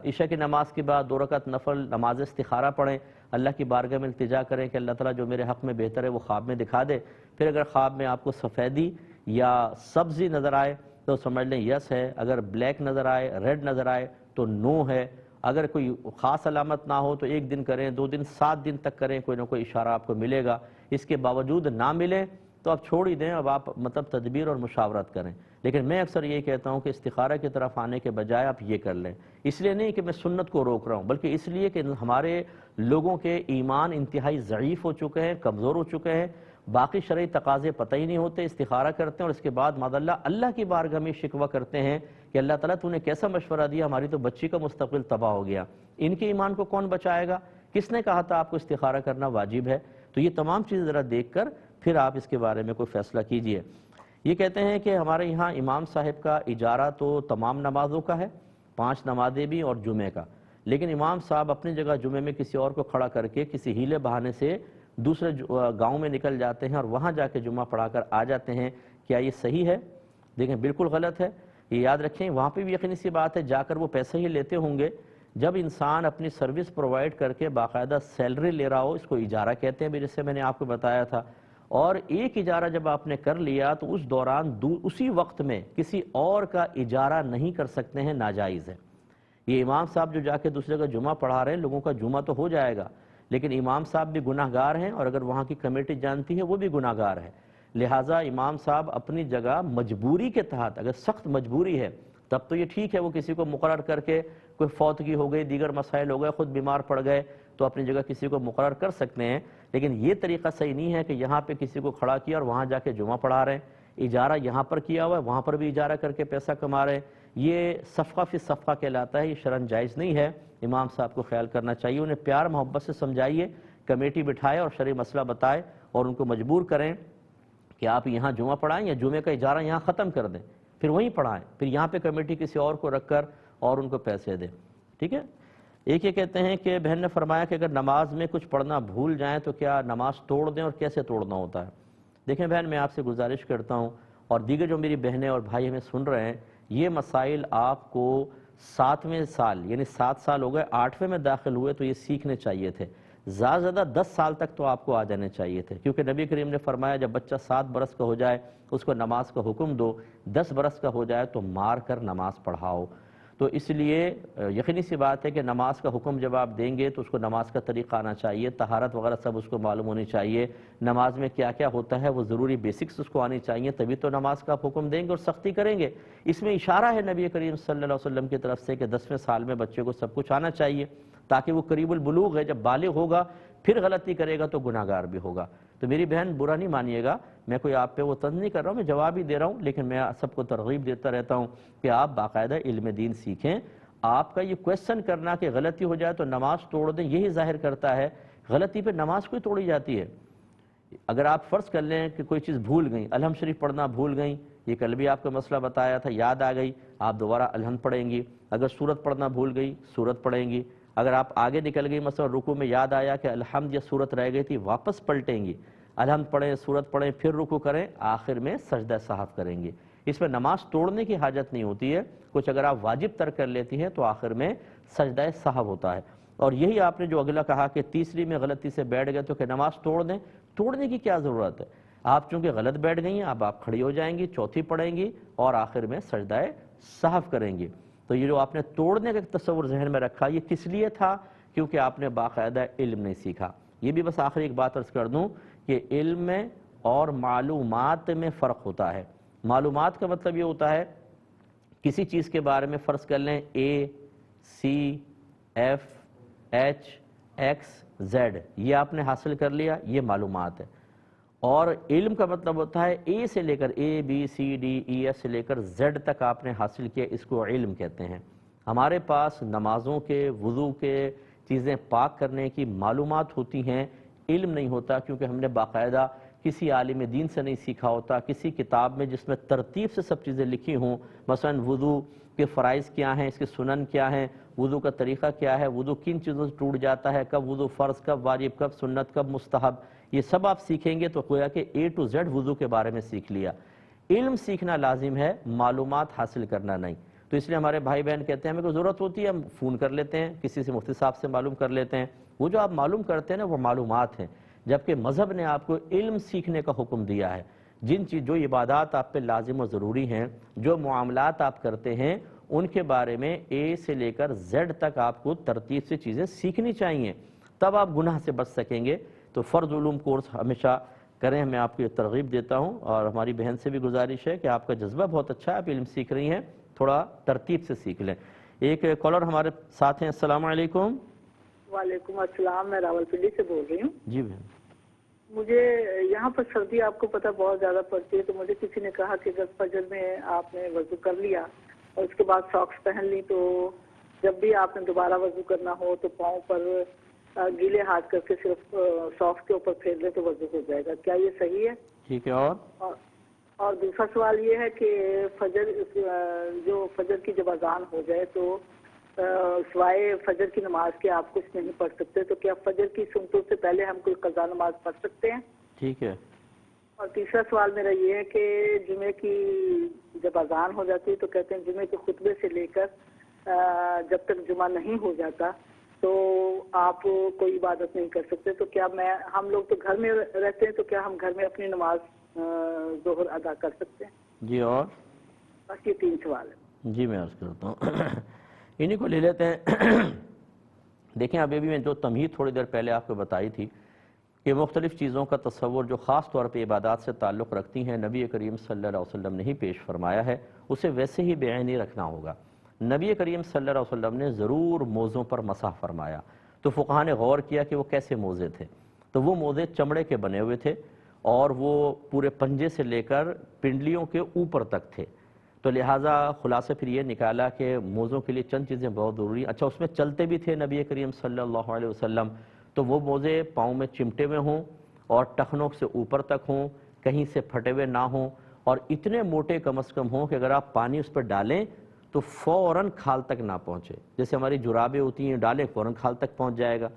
عشاء کی نماز کے بعد 2 رکعت نفل نماز استخارہ پڑھیں، اللہ کی بارگاہ میں التجا کریں کہ اللہ تعالیٰ جو میرے حق میں بہتر ہے وہ خواب میں دکھا دے۔ پھر اگر خواب میں آپ کو سفیدی یا سبزی نظر آئے تو سمجھ لیں یس ہے، اگر بلیک نظر آئے ریڈ نظر آئے تو نو ہے، اگر کوئی خاص علامت نہ ہو تو 1 دن کریں، 2 دن 7 دن تک کریں، کوئی نہ کوئی اشارہ آپ کو ملے گا۔ اس کے باوجود نہ ملے تو آپ چھوڑ ہی دیں، اب آپ مطلب تدبیر اور مشاورت کریں۔ لیکن میں اکثر یہ کہتا ہوں کہ استخارہ کی طرف آنے کے بجائے آپ یہ کر لیں، اس لیے نہیں کہ میں سنت کو روک رہا ہوں، بلکہ اس لیے کہ ہمارے لوگوں کے ایمان انتہائی ضعیف ہو چکے ہیں، کمزور ہو چکے ہیں، باقی شرعی تقاضے پتہ ہی نہیں ہوتے، استخارہ کرتے ہیں اور اس کے بعد معاذ اللہ کی بارگاہ میں شکوہ کرتے ہیں کہ اللہ تعالیٰ تو نے کیسا مشورہ دیا، ہماری تو بچی کا مستقبل تباہ ہو گیا، ان کے ایمان کو کون بچائے گا؟ کس نے کہا تھا آپ کو استخارہ کرنا واجب ہے؟ تو یہ تمام چیزیں ذرا دیکھ کر پھر آپ اس کے بارے میں کوئی فیصلہ کیجئے۔ یہ کہتے ہیں کہ ہمارے یہاں امام صاحب کا اجارہ تو تمام نمازوں کا ہے، 5 نمازیں بھی اور جمعے کا، لیکن امام صاحب اپنی جگہ جمعے میں کسی اور کو کھڑا کر کے کسی ہیلے بہانے سے دوسرے گاؤں میں نکل جاتے ہیں اور وہاں جا کے جمعہ پڑھا کر آ جاتے ہیں، کیا یہ صحیح ہے؟ دیکھیں بالکل غلط ہے، یہ یاد رکھیں، وہاں پہ بھی یقینی سی بات ہے جا کر وہ پیسے ہی لیتے ہوں گے۔ جب انسان اپنی سروس پرووائڈ کر کے باقاعدہ سیلری لے رہا ہو، اس کو اجارہ کہتے ہیں، جیسے میں نے آپ کو بتایا تھا، اور ایک اجارہ جب آپ نے کر لیا تو اس دوران اسی وقت میں کسی اور کا اجارہ نہیں کر سکتے ہیں، ناجائز ہے۔ یہ امام صاحب جو جا کے دوسرے کا جمعہ پڑھا رہے ہیں، لوگوں کا جمعہ تو ہو جائے گا، لیکن امام صاحب بھی گناہ گار ہیں، اور اگر وہاں کی کمیٹی جانتی ہے وہ بھی گناہ گار ہے۔ لہٰذا امام صاحب اپنی جگہ مجبوری کے تحت، اگر سخت مجبوری ہے تب تو یہ ٹھیک ہے، وہ کسی کو مقرر کر کے، کوئی فوتگی ہو گئی، دیگر مسائل ہو گئے، خود بیمار پڑ گئے تو اپنی جگہ کسی کو مقرر کر سکتے ہیں، لیکن یہ طریقہ صحیح نہیں ہے کہ یہاں پہ کسی کو کھڑا کیا اور وہاں جا کے جمعہ پڑھا رہے ہیں، اجارہ یہاں پر کیا ہوا ہے وہاں پر بھی اجارہ کر کے پیسہ کما رہے ہیں، یہ صفقہ فی صفقہ کہلاتا ہے، یہ شرعاً جائز نہیں ہے۔ امام صاحب کو خیال کرنا چاہیے، انہیں پیار محبت سے سمجھائیے، کمیٹی بٹھائے اور شرعی مسئلہ بتائے اور ان کو مجبور کریں کہ آپ یہاں جمعہ پڑھائیں یا جمعے کا اجارہ یہاں ختم کر دیں، پھر وہیں پڑھائیں، پھر یہاں پہ کمیٹی کسی اور کو رکھ کر اور ان کو پیسے دیں، ٹھیک ہے۔ ایک یہ کہتے ہیں کہ بہن نے فرمایا کہ اگر نماز میں کچھ پڑھنا بھول جائیں تو کیا نماز توڑ دیں اور کیسے توڑنا ہوتا ہے؟ دیکھیں بہن، میں آپ سے گزارش کرتا ہوں اور دیگر جو میری بہنیں اور بھائی ہمیں سن رہے ہیں، یہ مسائل آپ کو 7ویں سال یعنی 7 سال ہو گئے، 8ویں میں داخل ہوئے تو یہ سیکھنے چاہیے تھے۔ زیادہ زیادہ 10 سال تک تو آپ کو آ جانے چاہیے تھے، کیونکہ نبی کریم نے فرمایا جب بچہ 7 برس کا ہو جائے اس کو نماز کا حکم دو، 10 برس کا ہو جائے تو مار کر نماز پڑھاؤ۔ تو اس لیے یقینی سی بات ہے کہ نماز کا حکم جب آپ دیں گے تو اس کو نماز کا طریقہ آنا چاہیے، طہارت وغیرہ سب اس کو معلوم ہونی چاہیے، نماز میں کیا کیا ہوتا ہے وہ ضروری بیسکس اس کو آنی چاہیے، تبھی تو نماز کا حکم دیں گے اور سختی کریں گے۔ اس میں اشارہ ہے نبی کریم صلی اللہ علیہ وسلم کی طرف سے کہ 10ویں سال میں بچے کو سب کچھ آنا چاہیے، تاکہ وہ قریب البلوغ ہے، جب بالغ ہوگا پھر غلطی کرے گا تو گناہ گار بھی ہوگا۔ تو میری بہن برا نہیں مانیے گا، میں کوئی آپ پہ وہ طنز نہیں کر رہا ہوں، میں جواب ہی دے رہا ہوں، لیکن میں سب کو ترغیب دیتا رہتا ہوں کہ آپ باقاعدہ علم دین سیکھیں۔ آپ کا یہ کویسچن کرنا کہ غلطی ہو جائے تو نماز توڑ دیں، یہی ظاہر کرتا ہے غلطی پہ نماز کوئی توڑی جاتی ہے۔ اگر آپ فرض کر لیں کہ کوئی چیز بھول گئیں، الحمد شریف پڑھنا بھول گئیں، یہ کل بھی آپ کو مسئلہ بتایا تھا، یاد آ گئی، آپ دوبارہ الحمد پڑھیں گی۔ اگر سورت پڑھنا بھول گئی، سورت پڑھیں گی۔ اگر آپ آگے نکل گئی، مثلا رکوع میں یاد آیا کہ الحمد یا سورت رہ گئی تھی، واپس پلٹیں گی، الحمد پڑھیں، سورت پڑھیں، پھر رکوع کریں، آخر میں سجدہ سہو کریں گے۔ اس میں نماز توڑنے کی حاجت نہیں ہوتی ہے، کچھ اگر آپ واجب ترک کر لیتی ہیں تو آخر میں سجدہ سہو ہوتا ہے۔ اور یہی آپ نے جو اگلا کہا کہ تیسری میں غلطی سے بیٹھ گئے تو کہ نماز توڑ دیں، توڑنے کی کیا ضرورت ہے؟ آپ چونکہ غلط بیٹھ گئی ہیں، اب آپ کھڑی ہو جائیں گی، چوتھی پڑھیں گی اور آخر میں سجدہ سہو کریں گی۔ تو یہ جو آپ نے توڑنے کا تصور ذہن میں رکھا، یہ کس لیے تھا؟ کیونکہ آپ نے باقاعدہ علم نہیں سیکھا۔ یہ بھی بس آخری ایک بات عرض کر دوں کہ علم میں اور معلومات میں فرق ہوتا ہے۔ معلومات کا مطلب یہ ہوتا ہے کسی چیز کے بارے میں فرض کر لیں A C F H X Z, یہ آپ نے حاصل کر لیا، یہ معلومات ہے۔ اور علم کا مطلب ہوتا ہے اے سے لے کر A B C D E F سے لے کر زیڈ تک آپ نے حاصل کیا، اس کو علم کہتے ہیں۔ ہمارے پاس نمازوں کے، وضو کے، چیزیں پاک کرنے کی معلومات ہوتی ہیں، علم نہیں ہوتا، کیونکہ ہم نے باقاعدہ کسی عالم دین سے نہیں سیکھا ہوتا، کسی کتاب میں جس میں ترتیب سے سب چیزیں لکھی ہوں، مثلا وضو کے فرائض کیا ہیں، اس کے سنن کیا ہیں، وضو کا طریقہ کیا ہے، وضو کن چیزوں سے ٹوٹ جاتا ہے، کب وضو فرض، کب واجب، کب سنت، کب مستحب، یہ سب آپ سیکھیں گے تو گویا کہ اے ٹو زیڈ وضو کے بارے میں سیکھ لیا۔ علم سیکھنا لازم ہے، معلومات حاصل کرنا نہیں۔ تو اس لیے ہمارے بھائی بہن کہتے ہیں ہمیں کوئی ضرورت ہوتی ہے ہم فون کر لیتے ہیں، کسی سے مفتی صاحب سے معلوم کر لیتے ہیں، وہ جو آپ معلوم کرتے ہیں نا وہ معلومات ہیں، جبکہ مذہب نے آپ کو علم سیکھنے کا حکم دیا ہے۔ جو عبادات آپ پہ لازم و ضروری ہیں، جو معاملات آپ کرتے ہیں، ان کے بارے میں اے سے لے کر زیڈ تک آپ کو ترتیب سے چیزیں سیکھنی چاہیے، تب آپ گناہ سے بچ سکیں گے۔ تو فرض علوم کورس ہمیشہ کریں، میں آپ کو یہ ترغیب دیتا ہوں، اور ہماری بہن سے بھی گزارش ہے کہ آپ کا جذبہ بہت اچھا ہے، آپ علم سیکھ رہی ہیں، تھوڑا ترتیب سے سیکھ لیں۔ ایک کالر ہمارے ساتھ ہیں، السلام علیکم۔ وعلیکم السلام، میں راولپنڈی سے بول رہی ہوں۔ جی بہن، مجھے یہاں پر سردی آپ کو پتہ بہت زیادہ پڑتی ہے، تو مجھے کسی نے کہا کہ اگر فجر میں آپ نے وضو کر لیا اور اس کے بعد ساکس پہن لی تو جب بھی آپ نے دوبارہ وضو کرنا ہو تو پاؤں پر گیلے ہاتھ کر کے صرف ساکس کے اوپر پھیر لے تو وضو ہو جائے گا، کیا یہ صحیح ہے؟ ٹھیک ہے۔ اور دوسرا سوال یہ ہے کہ فجر کی جب اذان ہو جائے تو سوائے فجر کی نماز کے آپ کچھ نہیں پڑھ سکتے، تو کیا فجر کی سنتوں سے پہلے ہم کوئی قضا نماز پڑھ سکتے ہیں؟ ٹھیک ہے۔ اور تیسرا سوال میرا یہ ہے کہ جمعے کی جب اذان ہو جاتی ہے تو کہتے ہیں جمعے کے خطبے سے لے کر جب تک جمعہ نہیں ہو جاتا تو آپ کوئی عبادت نہیں کر سکتے، تو کیا ہم لوگ تو گھر میں رہتے ہیں، تو کیا ہم گھر میں اپنی نماز ظہر ادا کر سکتے ہیں؟ جی، اور بس یہ 3 سوال ہیں۔ جی میں عرض کرتا ہوں، انہی کو لے لیتے ہیں۔ دیکھیں ابھی بھی میں جو تمہید تھوڑی دیر پہلے آپ کو بتائی تھی کہ مختلف چیزوں کا تصور جو خاص طور پہ عبادات سے تعلق رکھتی ہیں نبی کریم صلی اللہ علیہ وسلم نے ہی پیش فرمایا ہے، اسے ویسے ہی بے عینی رکھنا ہوگا۔ نبی کریم صلی اللہ علیہ وسلم نے ضرور موزوں پر مسح فرمایا، تو فقہاء نے غور کیا کہ وہ کیسے موزے تھے، تو وہ موزے چمڑے کے بنے ہوئے تھے اور وہ پورے پنجے سے لے کر پنڈلیوں کے اوپر تک تھے، تو لہٰذا خلاصہ پھر یہ نکالا کہ موزوں کے لیے چند چیزیں بہت ضروری ہیں۔ اچھا، اس میں چلتے بھی تھے نبی کریم صلی اللہ علیہ وسلم، تو وہ موزے پاؤں میں چمٹے ہوئے ہوں اور ٹخنوں سے اوپر تک ہوں، کہیں سے پھٹے ہوئے نہ ہوں، اور اتنے موٹے کم از کم ہوں کہ اگر آپ پانی اس پر ڈالیں تو فوراً کھال تک نہ پہنچے، جیسے ہماری جرابیں ہوتی ہیں، ڈالیں فوراً کھال تک پہنچ جائے گا۔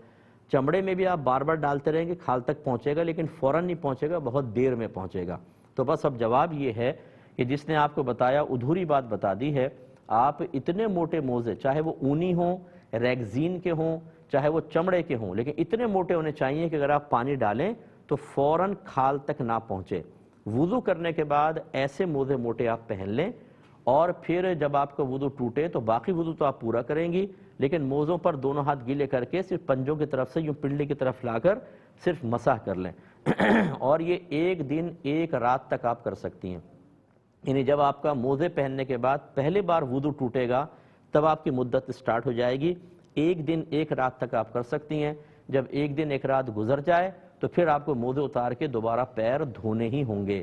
چمڑے میں بھی آپ بار بار ڈالتے رہیں گے، کھال تک پہنچے گا، لیکن فوراً نہیں پہنچے گا، بہت دیر میں پہنچے گا۔ تو بس اب جواب یہ ہے کہ جس نے آپ کو بتایا ادھوری بات بتا دی ہے۔ آپ اتنے موٹے موزے، چاہے وہ اونی ہوں، ریگزین کے ہوں چاہے وہ چمڑے کے ہوں، لیکن اتنے موٹے ہونے چاہیے کہ اگر آپ پانی ڈالیں تو فوراً کھال تک نہ پہنچے۔ وضو کرنے کے بعد ایسے موزے موٹے آپ پہن لیں، اور پھر جب آپ کا وضو ٹوٹے تو باقی وضو تو آپ پورا کریں گی، لیکن موزوں پر دونوں ہاتھ گیلے کر کے صرف پنجوں کی طرف سے یوں پنڈلی کی طرف لا کر صرف مسح کر لیں اور یہ 1 دن 1 رات تک آپ کر سکتی ہیں۔ یعنی جب آپ کا موزے پہننے کے بعد پہلی بار وضو ٹوٹے گا تب آپ کی مدت سٹارٹ ہو جائے گی، 1 دن 1 رات تک آپ کر سکتی ہیں۔ جب 1 دن 1 رات گزر جائے تو پھر آپ کو موزے اتار کے دوبارہ پیر دھونے ہی ہوں گے،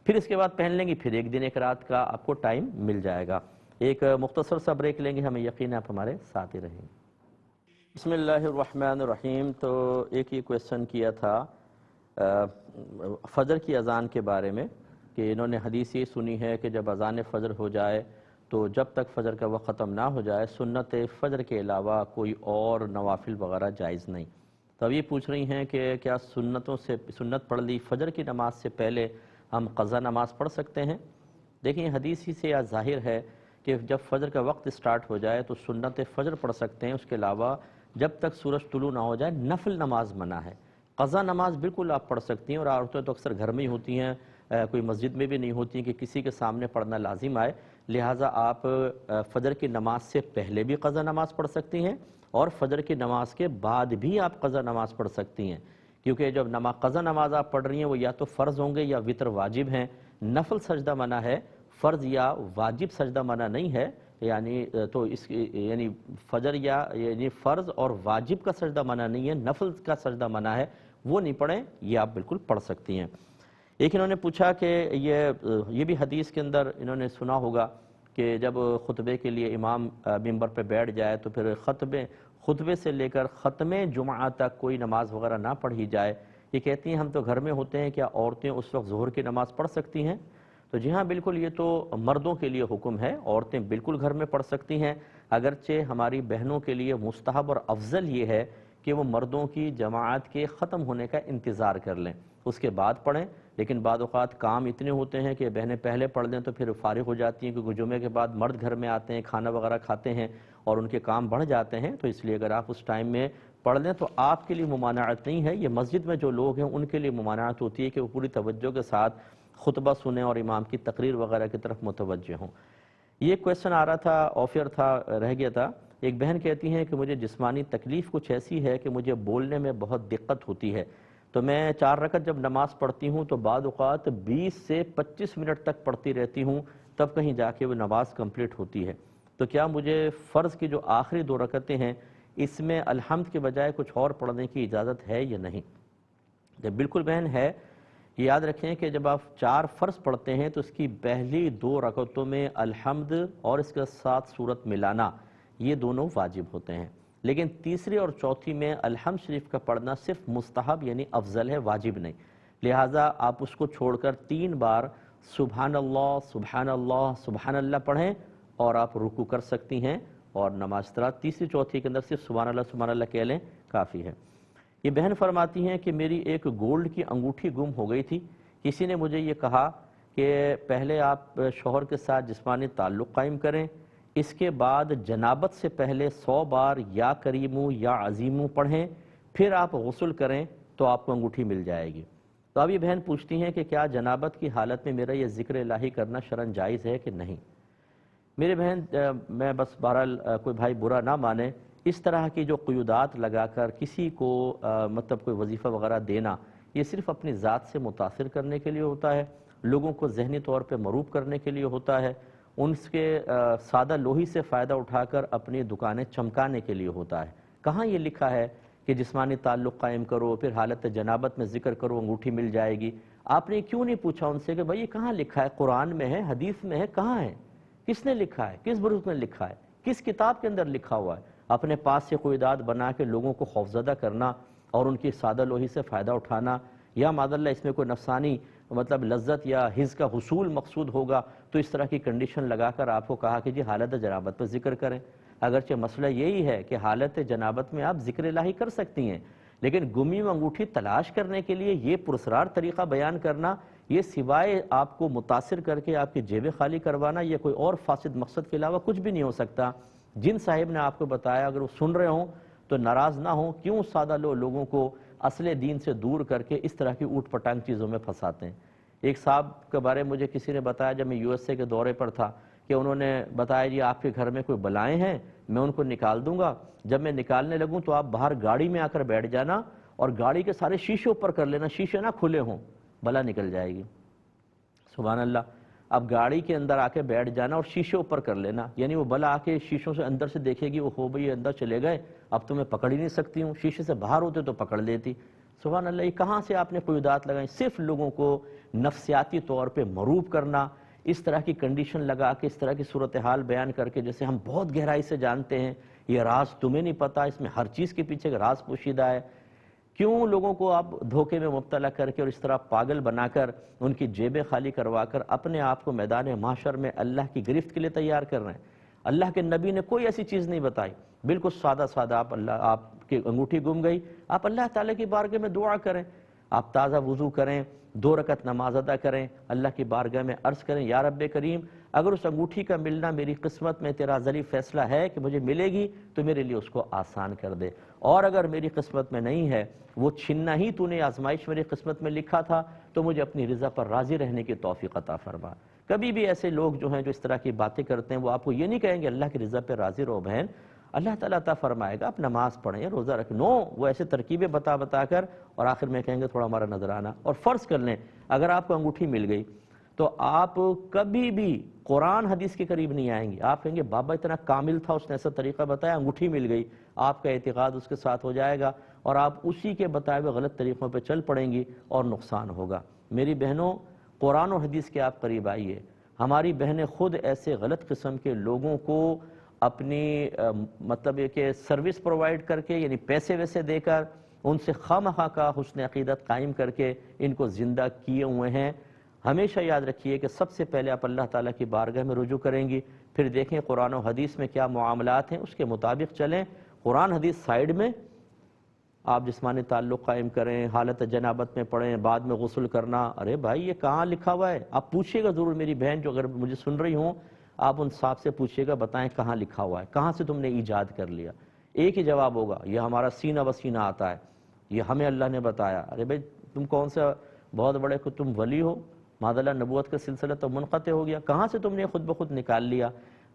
پھر اس کے بعد پہن لیں گی، پھر 1 دن 1 رات کا آپ کو ٹائم مل جائے گا۔ ایک مختصر سا بریک لیں گے، ہمیں یقین ہے آپ ہمارے ساتھ ہی رہیں گے۔ بسم اللہ الرحمن الرحیم۔ تو ایک یہ کویسچن کیا تھا فجر کی اذان کے بارے میں، کہ انہوں نے حدیث یہ سنی ہے کہ جب اذان فجر ہو جائے تو جب تک فجر کا وقت ختم نہ ہو جائے سنت فجر کے علاوہ کوئی اور نوافل وغیرہ جائز نہیں۔ تو اب یہ پوچھ رہی ہیں کہ کیا سنت پڑھ لی فجر کی نماز سے پہلے ہم قضا نماز پڑھ سکتے ہیں؟ دیکھیں حدیث ہی سے ظاہر ہے کہ جب فجر کا وقت سٹارٹ ہو جائے تو سنت فجر پڑھ سکتے ہیں، اس کے علاوہ جب تک سورج طلوع نہ ہو جائے نفل نماز منع ہے۔ قضا نماز بالکل آپ پڑھ سکتی ہیں، اور عورتیں تو اکثر گھر میں ہی ہوتی ہیں، کوئی مسجد میں بھی نہیں ہوتی کہ کسی کے سامنے پڑھنا لازم آئے، لہٰذا آپ فجر کی نماز سے پہلے بھی قضا نماز پڑھ سکتی ہیں اور فجر کی نماز کے بعد بھی آپ قضا نماز پڑھ سکتی ہیں، کیونکہ جب قضا نماز آپ پڑھ رہی ہیں وہ یا تو فرض ہوں گے یا وتر واجب ہیں۔ نفل سجدہ منع ہے، فرض یا واجب سجدہ منع نہیں ہے، یعنی تو یعنی فجر یعنی فرض اور واجب کا سجدہ منع نہیں ہے، نفل کا سجدہ منع ہے، وہ نہیں پڑھیں، یہ آپ بالکل پڑھ سکتی ہیں۔ ایک انہوں نے پوچھا کہ یہ بھی حدیث کے اندر انہوں نے سنا ہوگا کہ جب خطبے کے لیے امام منبر پہ بیٹھ جائے تو پھر خطبے سے لے کر ختم جمعہ تک کوئی نماز وغیرہ نہ پڑھی جائے۔ یہ کہتی ہیں ہم تو گھر میں ہوتے ہیں، کیا عورتیں اس وقت ظہر کی نماز پڑھ سکتی ہیں؟ تو جی ہاں بالکل، یہ تو مردوں کے لیے حکم ہے، عورتیں بالکل گھر میں پڑھ سکتی ہیں، اگرچہ ہماری بہنوں کے لیے مستحب اور افضل یہ ہے کہ وہ مردوں کی جماعت کے ختم ہونے کا انتظار کر لیں، اس کے بعد پڑھیں، لیکن بعض اوقات کام اتنے ہوتے ہیں کہ بہنیں پہلے پڑھ لیں تو پھر فارغ ہو جاتی ہیں، کیونکہ جمعے کے بعد مرد گھر میں آتے ہیں، کھانا وغیرہ کھاتے ہیں اور ان کے کام بڑھ جاتے ہیں، تو اس لیے اگر آپ اس ٹائم میں پڑھ لیں تو آپ کے لیے ممانعت نہیں ہے۔ یہ مسجد میں جو لوگ ہیں ان کے لیے ممانعت ہوتی ہے کہ وہ پوری توجہ کے ساتھ خطبہ سنیں اور امام کی تقریر وغیرہ کی طرف متوجہ ہوں۔ یہ کویسچن آ رہا تھا، آفر تھا، رہ گیا تھا۔ ایک بہن کہتی ہیں کہ مجھے جسمانی تکلیف کچھ ایسی ہے کہ مجھے بولنے میں بہت دقت ہوتی ہے، تو میں 4 رکعت جب نماز پڑھتی ہوں تو بعض اوقات 20 سے 25 منٹ تک پڑھتی رہتی ہوں، تب کہیں جا کے وہ نماز کمپلیٹ ہوتی ہے، تو کیا مجھے فرض کی جو آخری 2 رکعتیں ہیں اس میں الحمد کے بجائے کچھ اور پڑھنے کی اجازت ہے یا نہیں؟ بالکل بہن ہے۔ یاد رکھیں کہ جب آپ 4 فرض پڑھتے ہیں تو اس کی پہلی 2 رکعتوں میں الحمد اور اس کے ساتھ سورت ملانا یہ دونوں واجب ہوتے ہیں، لیکن تیسری اور چوتھی میں الحمد شریف کا پڑھنا صرف مستحب یعنی افضل ہے، واجب نہیں، لہٰذا آپ اس کو چھوڑ کر 3 بار سبحان اللہ سبحان اللہ سبحان اللہ پڑھیں اور آپ رکوع کر سکتی ہیں، اور نماز طرح تیسری چوتھی کے اندر صرف سبحان اللہ کہہ لیں کافی ہے۔ یہ بہن فرماتی ہیں کہ میری ایک گولڈ کی انگوٹھی گم ہو گئی تھی، کسی نے مجھے یہ کہا کہ پہلے آپ شوہر کے ساتھ جسمانی تعلق قائم کریں، اس کے بعد جنابت سے پہلے 100 بار یا کریمو یا عظیمو پڑھیں، پھر آپ غسل کریں تو آپ کو انگوٹھی مل جائے گی۔ تو اب یہ بہن پوچھتی ہیں کہ کیا جنابت کی حالت میں میرا یہ ذکر الہی کرنا شرعاً جائز ہے کہ نہیں؟ میرے بہن میں بس بہرحال کوئی بھائی برا نہ مانے، اس طرح کی جو قیودات لگا کر کسی کو مطلب کوئی وظیفہ وغیرہ دینا، یہ صرف اپنی ذات سے متاثر کرنے کے لیے ہوتا ہے، لوگوں کو ذہنی طور پہ مروب کرنے کے لیے ہوتا ہے، ان کے سادہ لوہی سے فائدہ اٹھا کر اپنی دکانیں چمکانے کے لیے ہوتا ہے۔ کہاں یہ لکھا ہے کہ جسمانی تعلق قائم کرو پھر حالت جنابت میں ذکر کرو انگوٹھی مل جائے گی؟ آپ نے کیوں نہیں پوچھا ان سے کہ بھائی یہ کہاں لکھا ہے؟ قرآن میں ہے، حدیث میں ہے، کہاں ہے؟ کس نے لکھا ہے؟ کس بروز میں لکھا ہے؟ کس کتاب کے اندر لکھا ہوا ہے؟ اپنے پاس سے قیودات بنا کے لوگوں کو خوفزدہ کرنا اور ان کی سادہ لوہی سے فائدہ اٹھانا، یا معاذاللہ اس میں کوئی نفسانی مطلب لذت یا حظ کا حصول مقصود ہوگا تو اس طرح کی کنڈیشن لگا کر آپ کو کہا کہ جی حالت جنابت پر ذکر کریں۔ اگرچہ مسئلہ یہی ہے کہ حالت جنابت میں آپ ذکر الہی کر سکتی ہیں، لیکن گمی و انگوٹھی تلاش کرنے کے لیے یہ پرسرار طریقہ بیان کرنا، یہ سوائے آپ کو متاثر کر کے آپ کی جیبیں خالی کروانا یا کوئی اور فاسد مقصد کے علاوہ کچھ بھی نہیں ہو سکتا۔ جن صاحب نے آپ کو بتایا اگر وہ سن رہے ہوں تو ناراض نہ ہوں، کیوں سادہ لوگوں کو اصل دین سے دور کر کے اس طرح کی اوٹ پٹانگ چیزوں میں پھنساتے ہیں۔ ایک صاحب کے بارے میں مجھے کسی نے بتایا جب میں USA کے دورے پر تھا کہ انہوں نے بتایا جی آپ کے گھر میں کوئی بلائیں ہیں، میں ان کو نکال دوں گا، جب میں نکالنے لگوں تو آپ باہر گاڑی میں آ کر بیٹھ جانا اور گاڑی کے سارے شیشے اوپر کر لینا، شیشے نہ کھلے ہوں، بلا نکل جائے گی۔ سبحان اللہ۔ اب گاڑی کے اندر آ کے بیٹھ جانا اور شیشے اوپر کر لینا، یعنی وہ بلا آ کے شیشوں سے اندر سے دیکھے گی، وہ ہو بھئی اندر چلے گئے، اب تو میں پکڑ ہی نہیں سکتی ہوں، شیشے سے باہر ہوتے تو پکڑ لیتی۔ سبحان اللہ، یہ کہاں سے آپ نے قیودات لگائیں؟ صرف لوگوں کو نفسیاتی طور پہ مروب کرنا، اس طرح کی کنڈیشن لگا کے اس طرح کی صورتحال بیان کر کے جیسے ہم بہت گہرائی سے جانتے ہیں، یہ راز تمہیں نہیں پتا، اس میں ہر چیز کے پیچھے راز پوشیدہ ہے۔ کیوں لوگوں کو آپ دھوکے میں مبتلا کر کے اور اس طرح پاگل بنا کر ان کی جیبیں خالی کروا کر اپنے آپ کو میدان محشر میں اللہ کی گرفت کے لیے تیار کر رہے ہیں؟ اللہ کے نبی نے کوئی ایسی چیز نہیں بتائی، بالکل سادہ سادہ۔ آپ کی انگوٹھی گم گئی، آپ اللہ تعالیٰ کی بارگاہ میں دعا کریں، آپ تازہ وضو کریں، 2 رکعت نماز ادا کریں، اللہ کی بارگاہ میں عرض کریں یا رب کریم اگر اس انگوٹھی کا ملنا میری قسمت میں تیرا ازلی فیصلہ ہے کہ مجھے ملے گی تو میرے لیے اس کو آسان کر دے، اور اگر میری قسمت میں نہیں ہے، وہ چھننا ہی تو نے آزمائش میری قسمت میں لکھا تھا، تو مجھے اپنی رضا پر راضی رہنے کی توفیق عطا فرما۔ کبھی بھی ایسے لوگ جو ہیں جو اس طرح کی باتیں کرتے ہیں وہ آپ کو یہ نہیں کہیں گے اللہ کی رضا پہ راضی رہو بہن، اللہ تعالیٰ عطا فرمائے گا، آپ نماز پڑھیں، روزہ رکھیں، نو وہ ایسے ترکیبیں بتا کر اور آخر میں کہیں گے تھوڑا ہمارا نظرانہ۔ اور فرض کر لیں اگر آپ کو انگوٹھی مل گئی تو آپ کبھی بھی قرآن حدیث کے قریب نہیں آئیں گے، آپ کہیں گے بابا اتنا کامل تھا، اس نے ایسا طریقہ بتایا، انگوٹھی مل گئی، آپ کا اعتقاد اس کے ساتھ ہو جائے گا اور آپ اسی کے بتائے ہوئے غلط طریقوں پہ چل پڑیں گی اور نقصان ہوگا۔ میری بہنوں، قرآن و حدیث کے آپ قریب آئیے۔ ہماری بہنیں خود ایسے غلط قسم کے لوگوں کو اپنی مطلب یہ کہ سروس پرووائڈ کر کے، یعنی پیسے ویسے دے کر ان سے خواہ کا حسن عقیدت قائم کر کے ان کو زندہ کیے ہوئے ہیں۔ ہمیشہ یاد رکھیے کہ سب سے پہلے آپ اللہ تعالیٰ کی بارگاہ میں رجوع کریں گی، پھر دیکھیں قرآن و حدیث میں کیا معاملات ہیں، اس کے مطابق چلیں۔ قرآن حدیث سائیڈ میں، آپ جسمانی تعلق قائم کریں، حالت جنابت میں پڑھیں، بعد میں غسل کرنا، ارے بھائی یہ کہاں لکھا ہوا ہے؟ آپ پوچھیے گا ضرور، میری بہن جو اگر مجھے سن رہی ہوں، آپ ان صاحب سے پوچھیے گا بتائیں کہاں لکھا ہوا ہے، کہاں سے تم نے ایجاد کر لیا؟ ایک ہی جواب ہوگا، یہ ہمارا سینہ بسینہ آتا ہے، یہ ہمیں اللہ نے بتایا۔ ارے بھائی تم کون سا بہت بڑے تم ولی ہو؟ معاذ اللہ نبوت کا سلسلہ تو منقطع ہو گیا، کہاں سے تم نے خود بخود نکال لیا؟